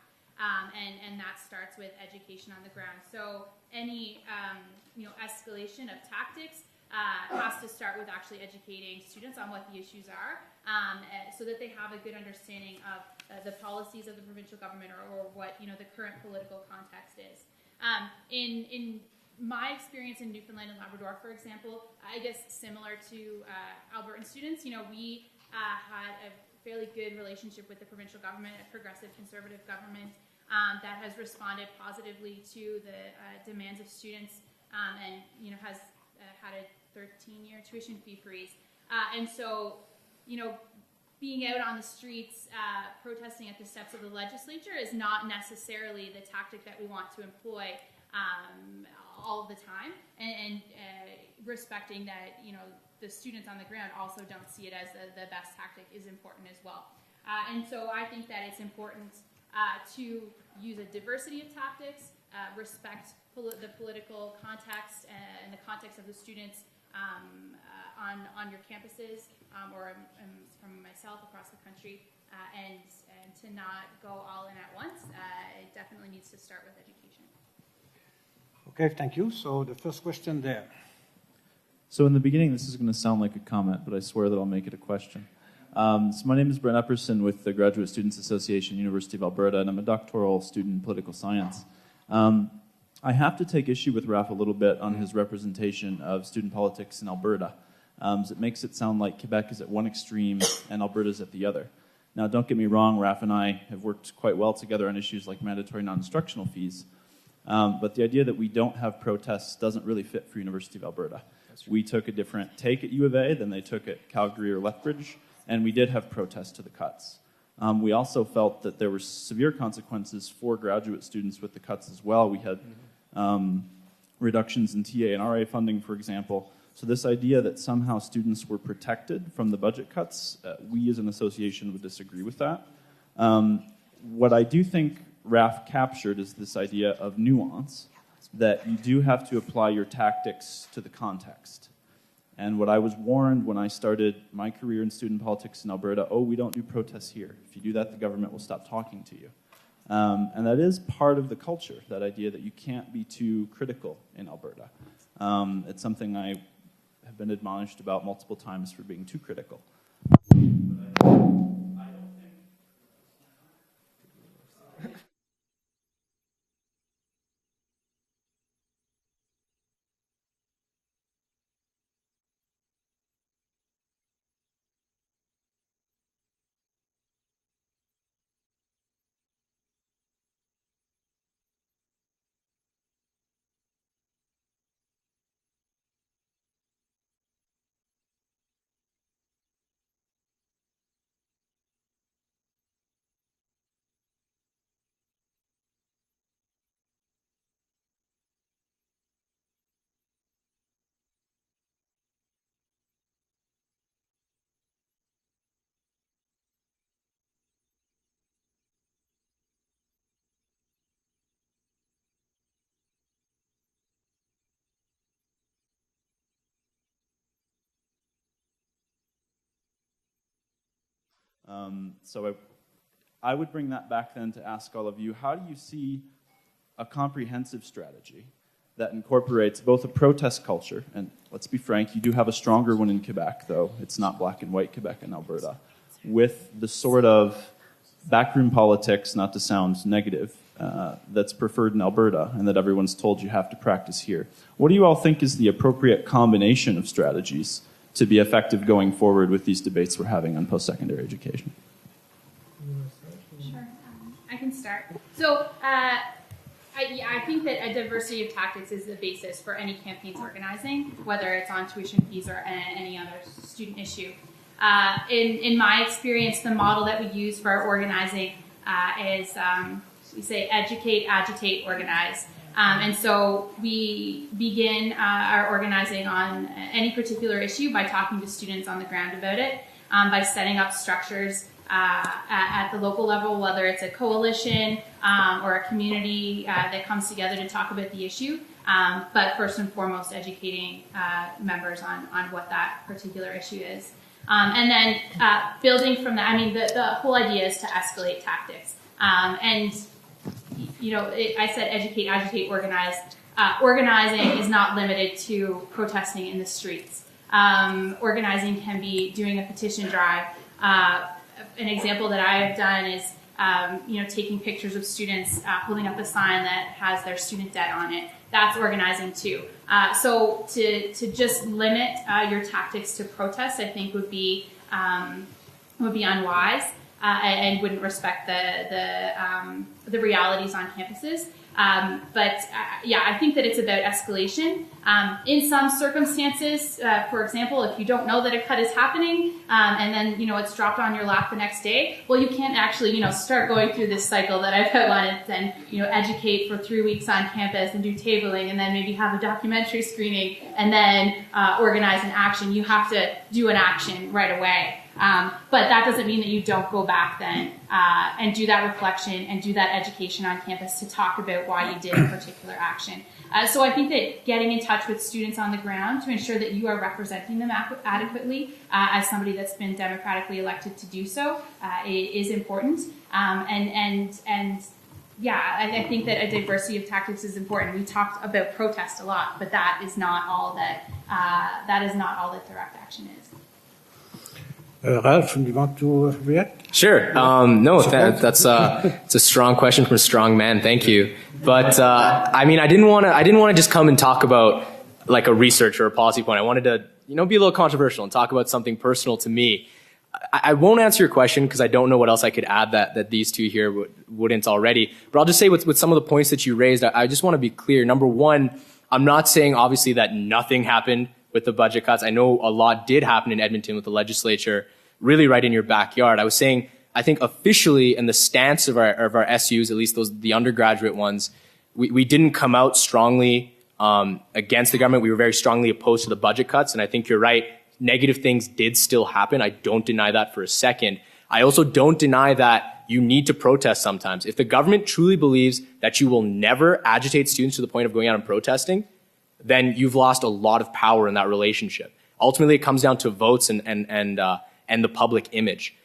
And that starts with education on the ground. So any escalation of tactics has to start with actually educating students on what the issues are, so that they have a good understanding of the policies of the provincial government or what the current political context is. In my experience in Newfoundland and Labrador, for example, I guess similar to Albertan students, we had a fairly good relationship with the provincial government, a progressive conservative government that has responded positively to the demands of students and has had a 13-year tuition fee freeze. And so, being out on the streets protesting at the steps of the legislature is not necessarily the tactic that we want to employ all of the time, and respecting that the students on the ground also don't see it as the best tactic is important as well. And so I think that it's important to use a diversity of tactics, respect the political context and the context of the students on your campuses, or from myself across the country, and to not go all in at once. It definitely needs to start with education. Okay, thank you. So the first question there. So in the beginning, this is going to sound like a comment, but I swear that I'll make it a question. So my name is Brent Epperson with the Graduate Students Association, University of Alberta, and I'm a doctoral student in political science. I have to take issue with Raph a little bit on his representation of student politics in Alberta. It makes it sound like Quebec is at one extreme and Alberta is at the other. Now, don't get me wrong, Raph and I have worked quite well together on issues like mandatory non-instructional fees. But the idea that we don't have protests doesn't really fit for University of Alberta. We took a different take at U of A than they took at Calgary or Lethbridge, and we did have protests to the cuts. We also felt that there were severe consequences for graduate students with the cuts as well. We had reductions in TA and RA funding, for example. So this idea that somehow students were protected from the budget cuts, we as an association would disagree with that. What I do think Raph captured is this idea of nuance, that you do have to apply your tactics to the context. And what I was warned when I started my career in student politics in Alberta, we don't do protests here. If you do that, the government will stop talking to you. And that is part of the culture, that idea that you can't be too critical in Alberta. It's something I have been admonished about multiple times for being too critical. So I would bring that back then to ask all of you, how do you see a comprehensive strategy that incorporates both a protest culture, and let's be frank, you do have a stronger one in Quebec, though it's not black and white Quebec and Alberta, with the sort of backroom politics, not to sound negative, that's preferred in Alberta and that everyone's told you have to practice here. What do you all think is the appropriate combination of strategies to be effective going forward with these debates we're having on post-secondary education? Sure, I can start. So I think that a diversity of tactics is the basis for any campaigns organizing, whether it's on tuition fees or any other student issue. In my experience, the model that we use for our organizing is we say educate, agitate, organize. And so we begin our organizing on any particular issue by talking to students on the ground about it, by setting up structures at the local level, whether it's a coalition or a community that comes together to talk about the issue. But first and foremost, educating members on what that particular issue is. And then building from that, I mean, the whole idea is to escalate tactics. And, you know, I said educate, agitate, organize. Organizing is not limited to protesting in the streets. Organizing can be doing a petition drive. An example that I have done is, you know, taking pictures of students holding up a sign that has their student debt on it. That's organizing too. So to just limit your tactics to protest, I think would be unwise and wouldn't respect the realities on campuses. But yeah, I think that it's about escalation. In some circumstances, for example, if you don't know that a cut is happening and then, you know, it's dropped on your lap the next day, well, you can't actually, you know, start going through this cycle that I've outlined and, you know, educate for 3 weeks on campus and do tabling and then maybe have a documentary screening and then organize an action. You have to do an action right away. But that doesn't mean that you don't go back then and do that reflection and do that education on campus to talk about why you did a particular action. So I think that getting in touch with students on the ground to ensure that you are representing them adequately as somebody that's been democratically elected to do so is important. And yeah, I think that a diversity of tactics is important. We talked about protest a lot, but that is not all that direct action is. Ralph, do you want to react? Sure. No, that's it's a strong question from a strong man. Thank you. But I mean, I didn't want to just come and talk about like a research or a policy point. I wanted to, you know, be a little controversial and talk about something personal to me. I won't answer your question because I don't know what else I could add that these two here wouldn't already. But I'll just say with some of the points that you raised, I just want to be clear. Number one, I'm not saying obviously that nothing happened with the budget cuts. I know a lot did happen in Edmonton with the legislature really right in your backyard. I was saying, I think officially in the stance of our SUs, at least the undergraduate ones, we didn't come out strongly against the government. We were very strongly opposed to the budget cuts. And I think you're right. Negative things did still happen. I don't deny that for a second. I also don't deny that you need to protest sometimes. If the government truly believes that you will never agitate students to the point of going out and protesting, then you've lost a lot of power in that relationship. Ultimately, it comes down to votes and the public image.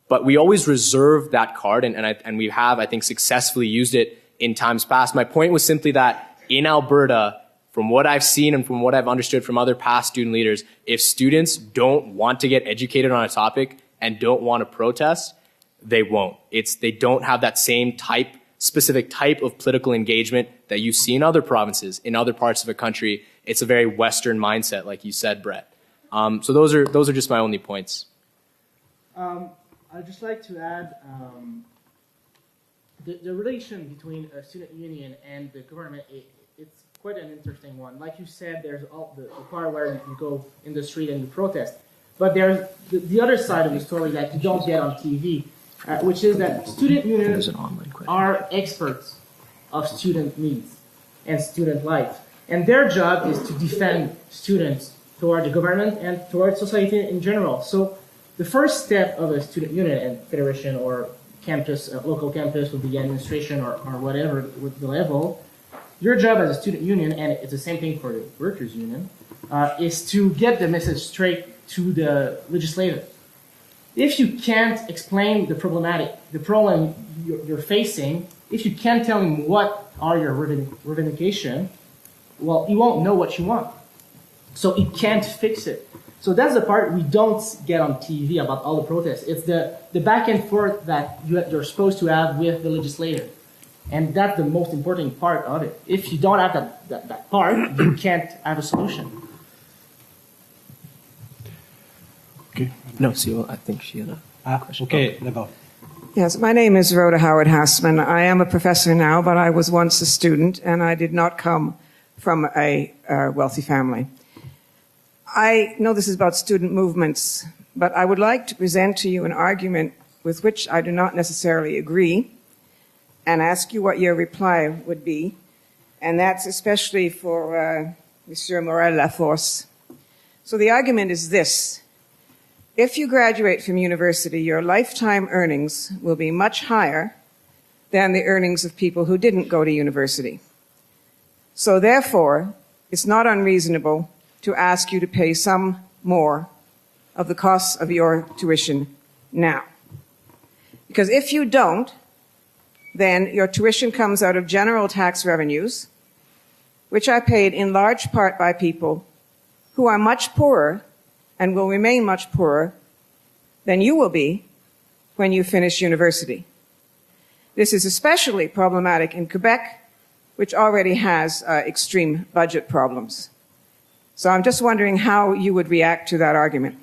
But we always reserve that card, and we have, I think, successfully used it in times past. My point was simply that in Alberta, from what I've seen and from what I've understood from other past student leaders, if students don't want to get educated on a topic and don't want to protest, they won't. They don't have that same specific type of political engagement that you see in other provinces, in other parts of the country. It's a very Western mindset, like you said, Brett. So those are just my only points. I'd just like to add the relation between a student union and the government. It's quite an interesting one. Like you said, there's the part where you go in the street and you protest. But there's the other side of the story that you don't get on TV, which is that student unions are experts of student needs and student life. And their job is to defend students toward the government and toward society in general. So the first step of a student union and federation or campus, local campus with the administration or whatever with the level, your job as a student union, and it's the same thing for the workers' union, is to get the message straight to the legislator. if you can't explain the problem you're facing, if you can't tell him what are your revendication, well, he won't know what you want. So he can't fix it. So that's the part we don't get on TV about all the protests. It's the back and forth that you're supposed to have with the legislator. And that's the most important part of it. If you don't have that part, you can't have a solution. Okay. No, see, I think she had a question. Okay, d'abord. Yes, my name is Rhoda Howard Hassman. I am a professor now, but I was once a student, and I did not come from a wealthy family. I know this is about student movements, but I would like to present to you an argument with which I do not necessarily agree, and ask you what your reply would be, and that's especially for Monsieur Morel-Laforce. So the argument is this. If you graduate from university, your lifetime earnings will be much higher than the earnings of people who didn't go to university. So therefore, it's not unreasonable to ask you to pay some more of the costs of your tuition now. Because if you don't, then your tuition comes out of general tax revenues, which are paid in large part by people who are much poorer and will remain much poorer than you will be when you finish university. This is especially problematic in Quebec, which already has extreme budget problems. So I'm just wondering how you would react to that argument.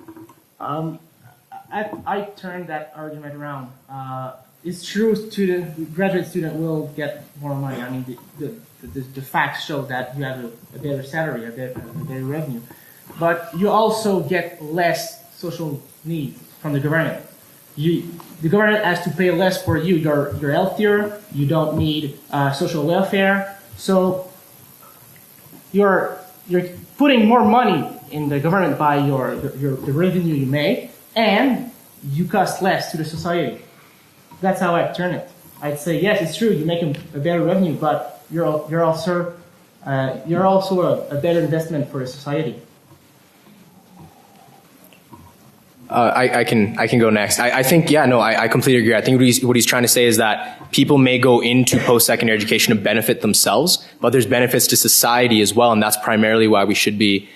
I turned that argument around. It's true, graduate student will get more money. I mean, the facts show that you have a better salary, a better revenue. But you also get less social needs from the government. The government has to pay less for you. You're healthier. You don't need social welfare. So you're putting more money in the government by the revenue you make, and you cost less to the society. That's how I turn it. I'd say, yes, it's true, you make a better revenue, but you're also a better investment for a society. I can go next. I think, yeah, no, I completely agree. I think what he's trying to say is that people may go into post-secondary education to benefit themselves, but there's benefits to society as well, and that's primarily why we should be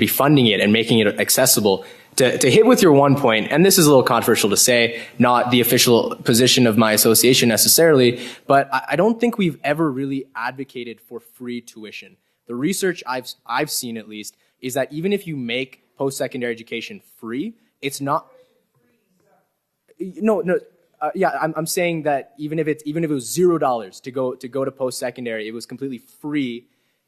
funding it and making it accessible. To hit with your one point, and this is a little controversial to say, not the official position of my association necessarily, but I don't think we've ever really advocated for free tuition. The research I've seen, at least, is that even if you make post-secondary education free, it's not. I'm saying that even if it was $0 to go to post-secondary, it was completely free.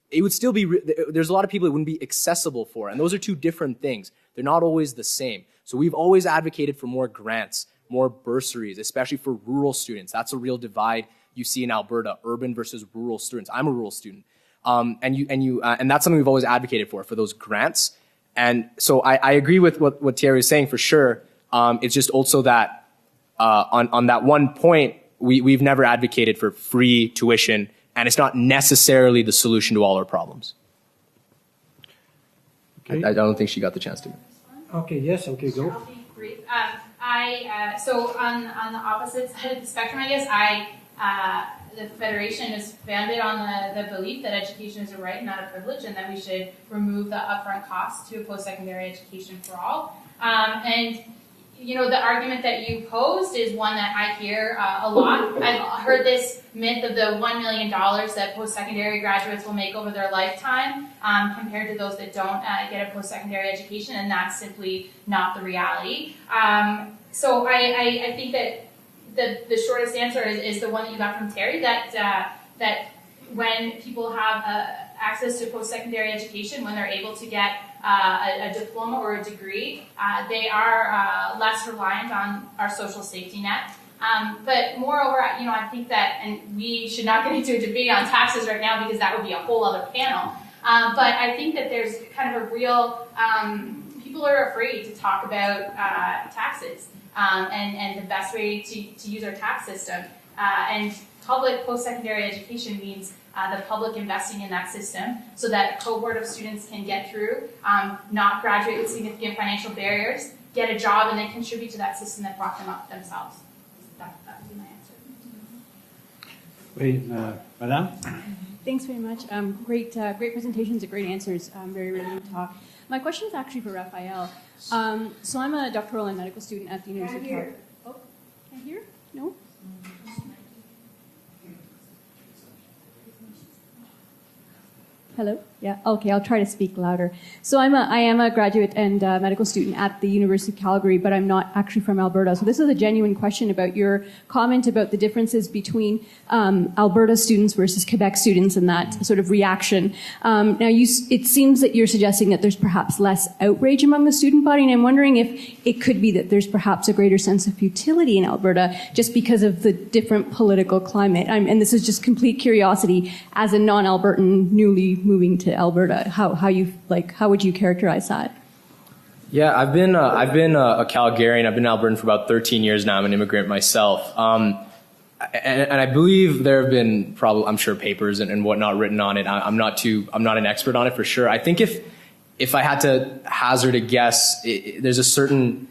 It would still be. There's a lot of people it wouldn't be accessible for, and those are two different things. They're not always the same. So we've always advocated for more grants, more bursaries, especially for rural students. That's a real divide you see in Alberta: urban versus rural students. I'm a rural student, and that's something we've always advocated for those grants. And so I agree with what Tierry is saying for sure. It's just also that on that one point, we've never advocated for free tuition, and it's not necessarily the solution to all our problems. Okay. I don't think she got the chance to. Okay, yes, okay, go. I'll be brief. So on the opposite side of the spectrum, I guess, the Federation is founded on the belief that education is a right, not a privilege, and that we should remove the upfront costs to post-secondary education for all. And you know, the argument that you posed is one that I hear a lot. I've heard this myth of the $1 million that post-secondary graduates will make over their lifetime compared to those that don't get a post-secondary education, and that's simply not the reality. So I think that the shortest answer is the one that you got from Terry, that when people have access to post-secondary education, when they're able to get a diploma or a degree, they are less reliant on our social safety net. But moreover, you know, I think that, and we should not get into a debate on taxes right now because that would be a whole other panel. But I think that there's kind of a real, people are afraid to talk about taxes and the best way to use our tax system. And public post-secondary education means the public investing in that system so that a cohort of students can get through, not graduate with significant financial barriers, get a job and then contribute to that system that brought them up themselves. That would be my answer. Oui, Madame? Thanks very much. Great presentations, great answers. Very relevant talk. My question is actually for Raphael. So I'm a doctoral and medical student at the University of Calgary. Oh, can't hear? No? Hello? Yeah, okay, I'll try to speak louder. So I am a graduate and medical student at the University of Calgary, but I'm not actually from Alberta. So this is a genuine question about your comment about the differences between Alberta students versus Quebec students and that sort of reaction. Now, it seems that you're suggesting that there's perhaps less outrage among the student body, and I'm wondering if it could be that there's perhaps a greater sense of futility in Alberta just because of the different political climate. And this is just complete curiosity as a non-Albertan newly moving to Alberta. How would you characterize that? Yeah, I've been a Calgarian. I've been in Alberta for about 13 years now. I'm an immigrant myself. And I believe there have been probably, I'm sure, papers and whatnot written on it. I'm not an expert on it for sure. I think if I had to hazard a guess, there's a certain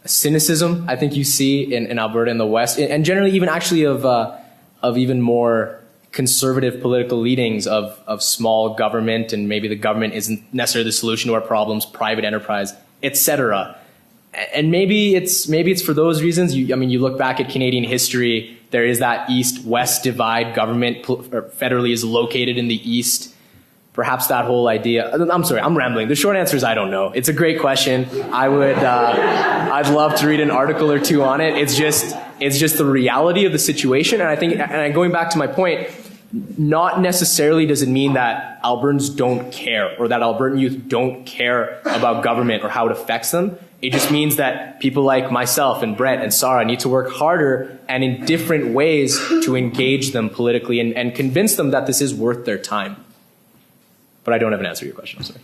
cynicism I think you see in Alberta in the West, and generally even actually of even more conservative political leanings of small government, and maybe the government isn't necessarily the solution to our problems, private enterprise, etc. And maybe it's for those reasons. You look back at Canadian history, there is that East-West divide. Government federally is located in the East. Perhaps that whole idea. I'm sorry, I'm rambling. The short answer is I don't know. It's a great question. I'd love to read an article or two on it. It's just the reality of the situation. And I think, and going back to my point, not necessarily does it mean that Albertans don't care or that Albertan youth don't care about government or how it affects them. It just means that people like myself and Brett and Sarah need to work harder and in different ways to engage them politically and convince them that this is worth their time. But I don't have an answer to your question, I'm sorry.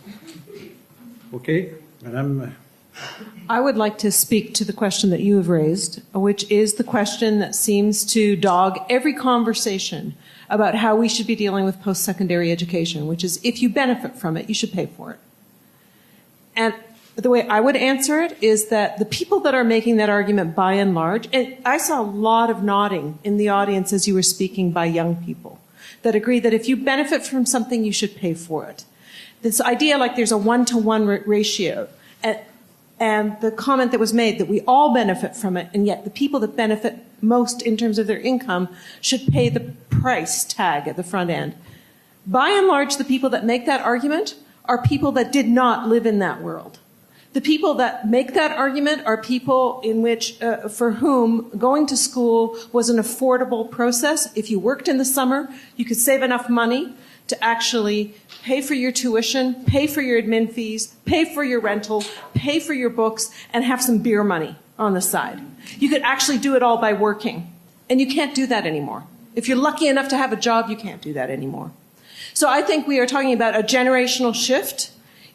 Okay, Madame. I would like to speak to the question that you have raised, which is the question that seems to dog every conversation about how we should be dealing with post-secondary education, which is if you benefit from it, you should pay for it. And the way I would answer it is that the people that are making that argument by and large, and I saw a lot of nodding in the audience as you were speaking by young people, that agree that if you benefit from something, you should pay for it. This idea like there's a one-to-one ratio, and the comment that was made that we all benefit from it, and yet the people that benefit most in terms of their income should pay the price tag at the front end. By and large, the people that make that argument are people that did not live in that world. The people that make that argument are people in which, for whom going to school was an affordable process. If you worked in the summer, you could save enough money to actually pay for your tuition, pay for your admin fees, pay for your rental, pay for your books, and have some beer money on the side. You could actually do it all by working. And you can't do that anymore. If you're lucky enough to have a job, you can't do that anymore. So I think we are talking about a generational shift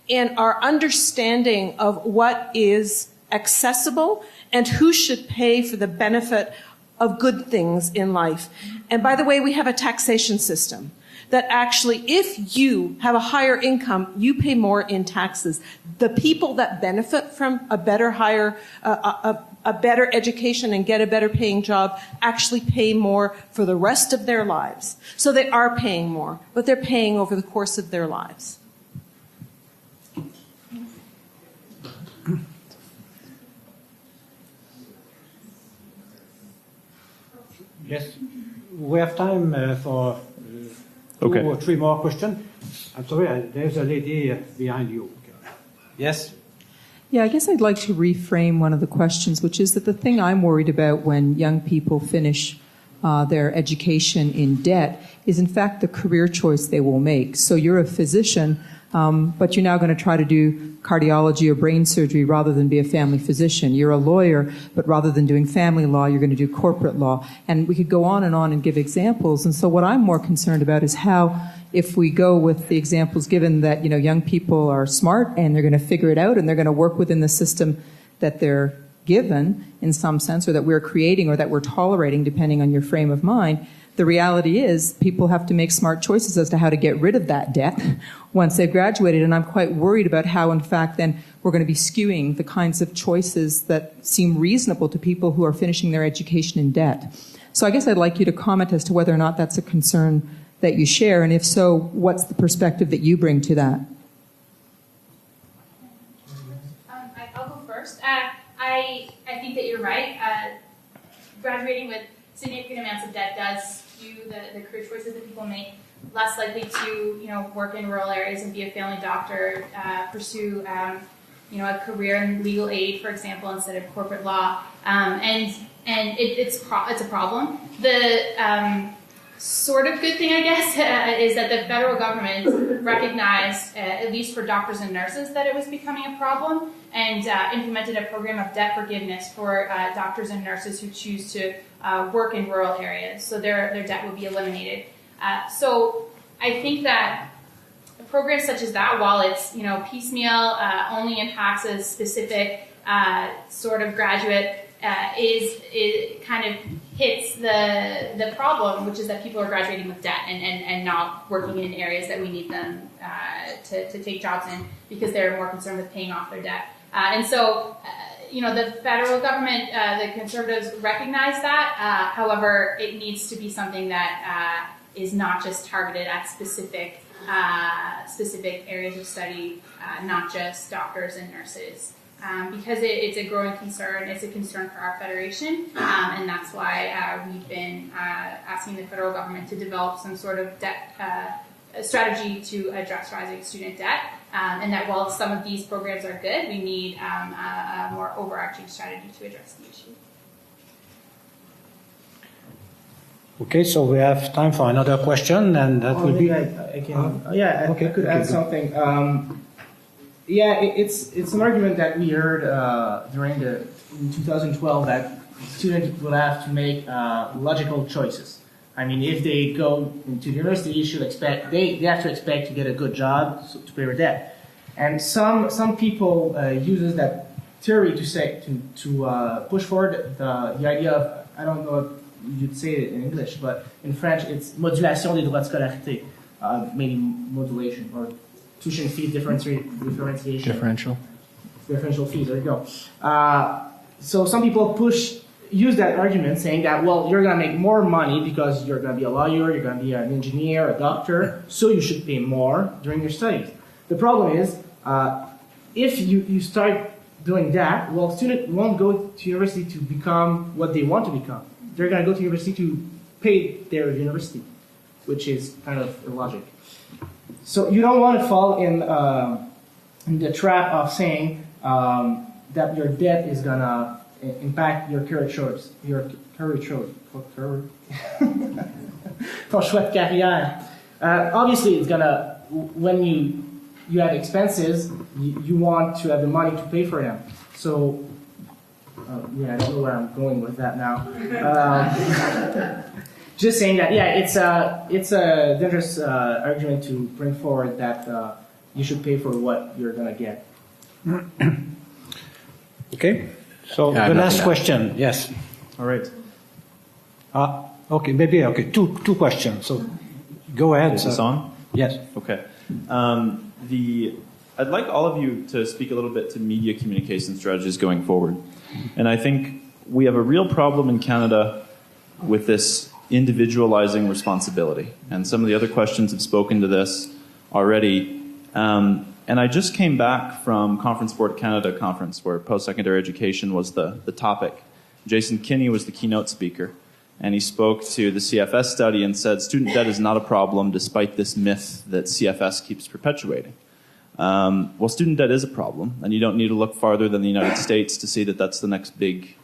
in our understanding of what is accessible and who should pay for the benefit of good things in life. And by the way, we have a taxation system that actually, if you have a higher income, you pay more in taxes. The people that benefit from a better, a better education and get a better paying job actually pay more for the rest of their lives. So they are paying more, but they're paying over the course of their lives. Yes, we have time for two or three more questions. I'm sorry, there's a lady behind you. Yes? Yeah, I guess I'd like to reframe one of the questions, which is that the thing I'm worried about when young people finish their education in debt is, in fact, the career choice they will make. So you're a physician, but you're now going to try to do cardiology or brain surgery rather than be a family physician. You're a lawyer, but rather than doing family law, you're going to do corporate law. And we could go on and give examples. And so what I'm more concerned about is how, if we go with the examples given that, young people are smart and they're going to figure it out and they're going to work within the system that they're given in some sense, or that we're creating or that we're tolerating, depending on your frame of mind. The reality is people have to make smart choices as to how to get rid of that debt once they've graduated. And I'm quite worried about how, in fact, then we're going to be skewing the kinds of choices that seem reasonable to people who are finishing their education in debt. So I guess I'd like you to comment as to whether or not that's a concern that you share, and if so, what's the perspective that you bring to that? I'll go first. I think that you're right. Graduating with significant amounts of debt does skew the career choices that people make. Less likely to work in rural areas and be a family doctor, pursue a career in legal aid, for example, instead of corporate law, and it's a problem. The sort of good thing, I guess, is that the federal government recognized, at least for doctors and nurses, that it was becoming a problem, and implemented a program of debt forgiveness for doctors and nurses who choose to work in rural areas. So their debt will be eliminated. So I think that a program such as that, while it's piecemeal, only impacts a specific sort of graduate, it kind of hits the problem, which is that people are graduating with debt and not working in areas that we need them to take jobs in because they're more concerned with paying off their debt. And so, the federal government, the Conservatives recognize that. However, it needs to be something that is not just targeted at specific areas of study, not just doctors and nurses. Because it's a growing concern. It's a concern for our federation, and that's why we've been asking the federal government to develop some sort of debt strategy to address rising student debt. And that while some of these programs are good, we need a more overarching strategy to address the issue. Okay, so we have time for another question, and that will be. I could add something. It's an argument that we heard in 2012 that students will have to make logical choices. I mean, if they go into university, they have to expect to get a good job to pay their debt. And some people uses that theory to push forward the idea of, I don't know if you'd say it in English, but in French it's modulation des droits de scolarité, maybe modulation or tuition fee differentiation. Differential fees, there you go. So some people use that argument saying that, well, you're going to make more money because you're going to be a lawyer, you're going to be an engineer, a doctor, so you should pay more during your studies. The problem is, if you start doing that, well, students won't go to university to become what they want to become. They're going to go to university to pay their university, which is kind of illogical. So you don't want to fall in the trap of saying that your debt is going to impact your career choice. Ton choix de carrière. Obviously, it's going to, when you have expenses, you want to have the money to pay for them. So, I don't know where I'm going with that now. Just saying that, it's a dangerous argument to bring forward that you should pay for what you're going to get. Okay, so the last question, yes. All right. Okay, two questions. So go ahead. Is this on? Yes. Okay. I'd like all of you to speak a little bit to media communication strategies going forward. And I think we have a real problem in Canada with this individualizing responsibility. And some of the other questions have spoken to this already. And I just came back from Conference Board Canada conference where post-secondary education was the topic. Jason Kinney was the keynote speaker. And he spoke to the CFS study and said student debt is not a problem despite this myth that CFS keeps perpetuating. Well, student debt is a problem, and you don't need to look farther than the United States to see that that's the next big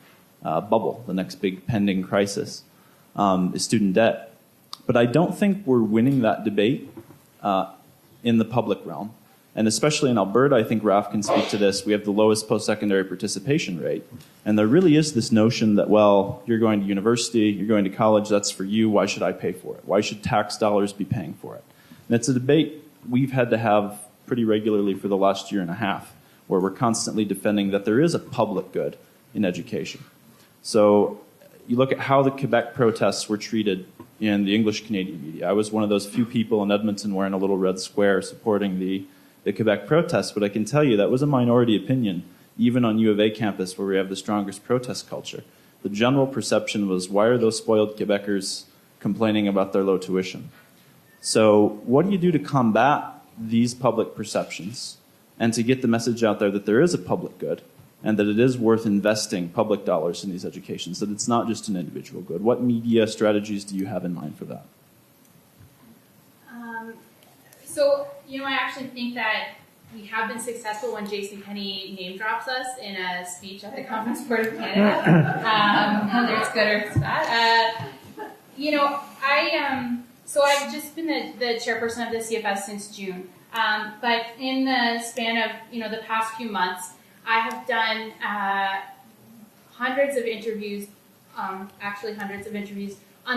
bubble, the next big pending crisis, is student debt. But I don't think we're winning that debate in the public realm. And especially in Alberta, I think Raph can speak to this, we have the lowest post-secondary participation rate. And there really is this notion that, well, you're going to university, you're going to college, that's for you, why should I pay for it? Why should tax dollars be paying for it? And it's a debate we've had to have pretty regularly for the last year and a half, where we're constantly defending that there is a public good in education. So you look at how the Quebec protests were treated in the English Canadian media. I was one of those few people in Edmonton wearing a little red square supporting the the Quebec protests, but I can tell you that was a minority opinion, even on U of A campus where we have the strongest protest culture. The general perception was, why are those spoiled Quebecers complaining about their low tuition? So what do you do to combat these public perceptions and to get the message out there that there is a public good and that it is worth investing public dollars in these educations, that it's not just an individual good? What media strategies do you have in mind for that? So, I actually think that we have been successful when Jason Kenney name drops us in a speech at the Conference Board of Canada, whether it's good or it's bad. So I've just been the chairperson of the CFS since June. But in the span of, the past few months, I have done hundreds of interviews on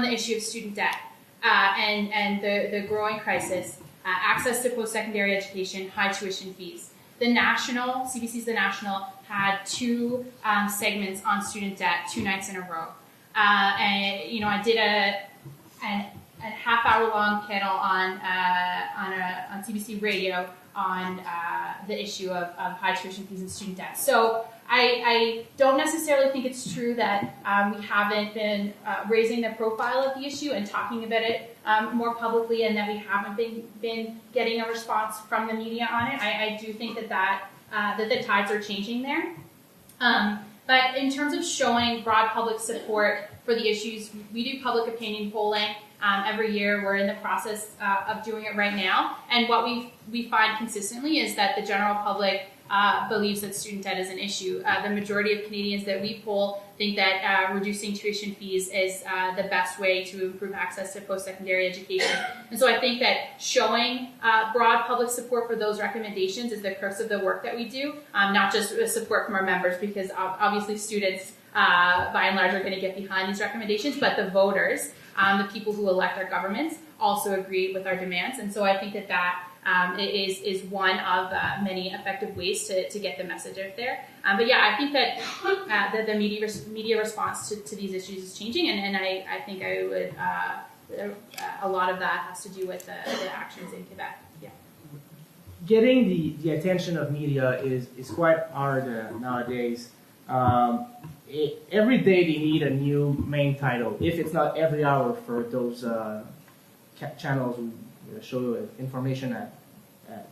the issue of student debt and the growing crisis. Access to post-secondary education, high tuition fees. CBC's The National had two segments on student debt 2 nights in a row. And, I did a half-hour-long panel on CBC Radio on the issue of high tuition fees and student debt. So I don't necessarily think it's true that we haven't been raising the profile of the issue and talking about it more publicly, and that we haven't been getting a response from the media on it. I do think that the tides are changing there. But in terms of showing broad public support for the issues, we do public opinion polling every year. We're in the process of doing it right now. And what we find consistently is that the general public believes that student debt is an issue. The majority of Canadians that we poll think that reducing tuition fees is the best way to improve access to post-secondary education. And so I think that showing broad public support for those recommendations is the crux of the work that we do, not just support from our members, because obviously students, by and large, are going to get behind these recommendations, but the voters, the people who elect our governments, also agree with our demands. And so I think that is one of many effective ways to get the message out there. But yeah, I think that the media response to these issues is changing, and I think I would a lot of that has to do with the actions in Quebec. Yeah. Getting the attention of media is quite hard nowadays. Every day they need a new main title. If it's not every hour for those channels who show you information at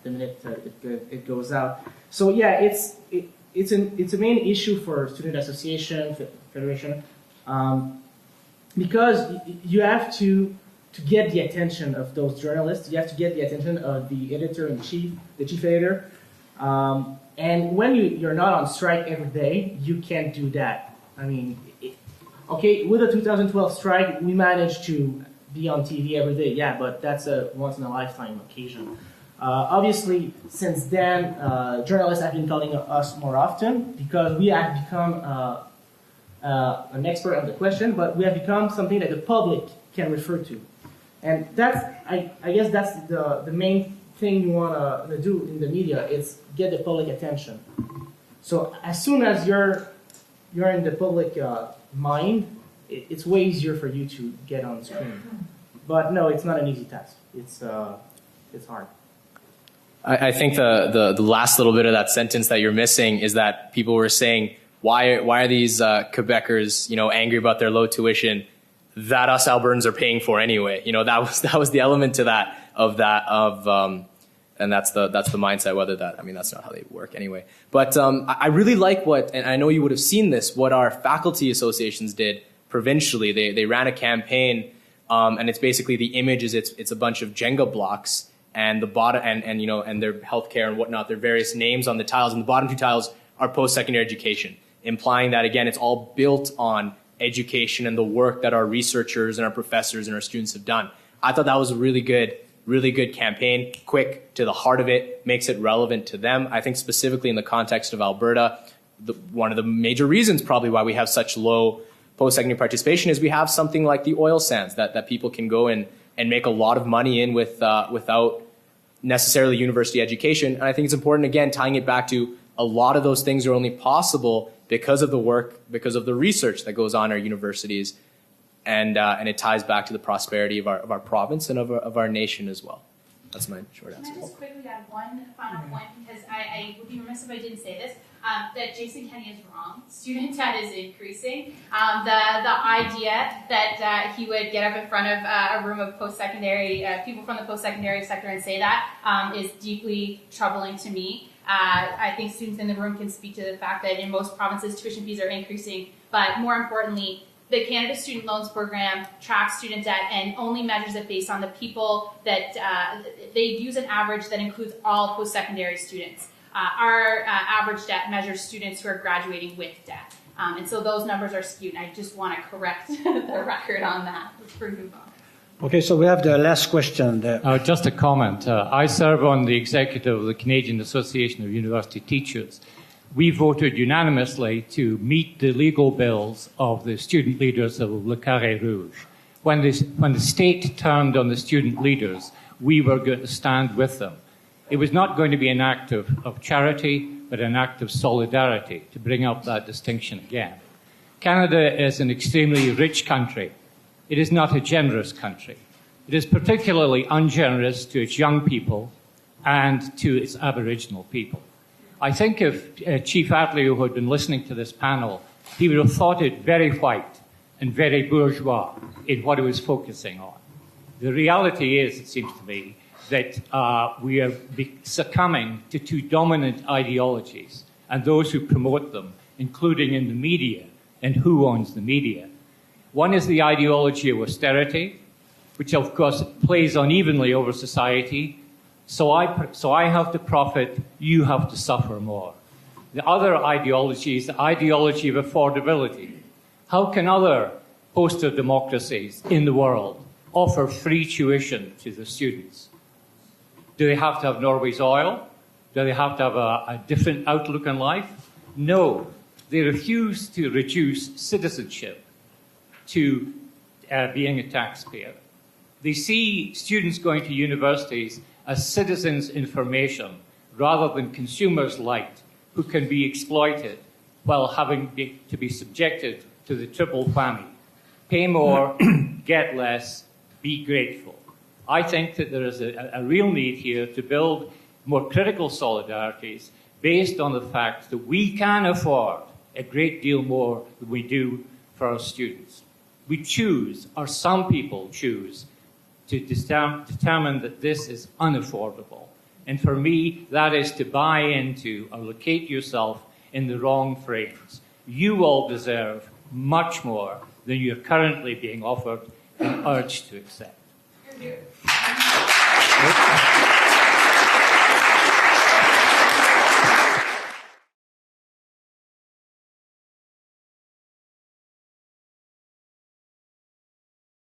the minute it goes out. So yeah, it's a main issue for student association, federation, because you have to get the attention of those journalists. You have to get the attention of the editor-in-chief, the chief editor. And when you're not on strike every day, you can't do that. I mean, okay, with the 2012 strike, we managed to be on TV every day, yeah, but that's a once-in-a-lifetime occasion. Obviously, since then, journalists have been calling us more often because we have become an expert on the question, but we have become something that the public can refer to. And that's, I guess that's the main thing you want to do in the media, is get the public attention. So as soon as you're in the public mind, it's way easier for you to get on screen. But no, it's not an easy task. It's hard. I think the last little bit of that sentence that you're missing is that people were saying, why are these Quebecers, angry about their low tuition that us Albertans are paying for anyway? That was the element to that, and that's the mindset. Whether that's not how they work anyway. But I really like and I know you would have seen this, what our faculty associations did provincially. They ran a campaign, and it's basically the image is it's a bunch of Jenga blocks, and the bottom and their healthcare and whatnot, their various names on the tiles, and the bottom two tiles are post-secondary education, implying that again it's all built on education and the work that our researchers and our professors and our students have done. I thought that was a really good campaign, quick to the heart of it, makes it relevant to them. I think specifically in the context of Alberta, one of the major reasons probably why we have such low post-secondary participation is we have something like the oil sands that people can go in and make a lot of money in without necessarily university education. And I think it's important, again, tying it back to a lot of those things are only possible because of the work, because of the research that goes on in our universities. And it ties back to the prosperity of our province and of our nation as well. That's my short answer. Can I just quickly add one final point, because I would be remiss if I didn't say this, that Jason Kenney is wrong. Student debt is increasing. The idea that he would get up in front of a room of post-secondary, people from the post-secondary sector and say that is deeply troubling to me. I think students in the room can speak to the fact that in most provinces tuition fees are increasing, but more importantly, the Canada Student Loans Program tracks student debt and only measures it based on the people that they use an average that includes all post-secondary students. Our average debt measures students who are graduating with debt. And so those numbers are skewed. And I just want to correct the record on that before we move on. Okay, so we have the last question there. Just a comment. I serve on the executive of the Canadian Association of University Teachers. We voted unanimously to meet the legal bills of the student leaders of Le Carré Rouge. When the state turned on the student leaders, we were going to stand with them. It was not going to be an act of charity, but an act of solidarity, to bring up that distinction again. Canada is an extremely rich country. It is not a generous country. It is particularly ungenerous to its young people and to its Aboriginal people. I think if Chief Atlew had been listening to this panel, he would have thought it very white and very bourgeois in what he was focusing on. The reality is, it seems to me, that we are succumbing to two dominant ideologies, and those who promote them, including in the media, and who owns the media. One is the ideology of austerity, which of course plays unevenly over society. So I have to profit, you have to suffer more. The other ideology is the ideology of affordability. How can other poster democracies in the world offer free tuition to the students? Do they have to have Norway's oil? Do they have to have a different outlook on life? No. They refuse to reduce citizenship to being a taxpayer. They see students going to universities as citizens' information rather than consumers' light who can be exploited while having to be subjected to the triple whammy. Pay more, get less, be grateful. I think that there is a real need here to build more critical solidarities based on the fact that we can afford a great deal more than we do for our students. We choose, or some people choose, to determine that this is unaffordable. And for me, that is to buy into or locate yourself in the wrong frames. You all deserve much more than you're currently being offered and urged to accept.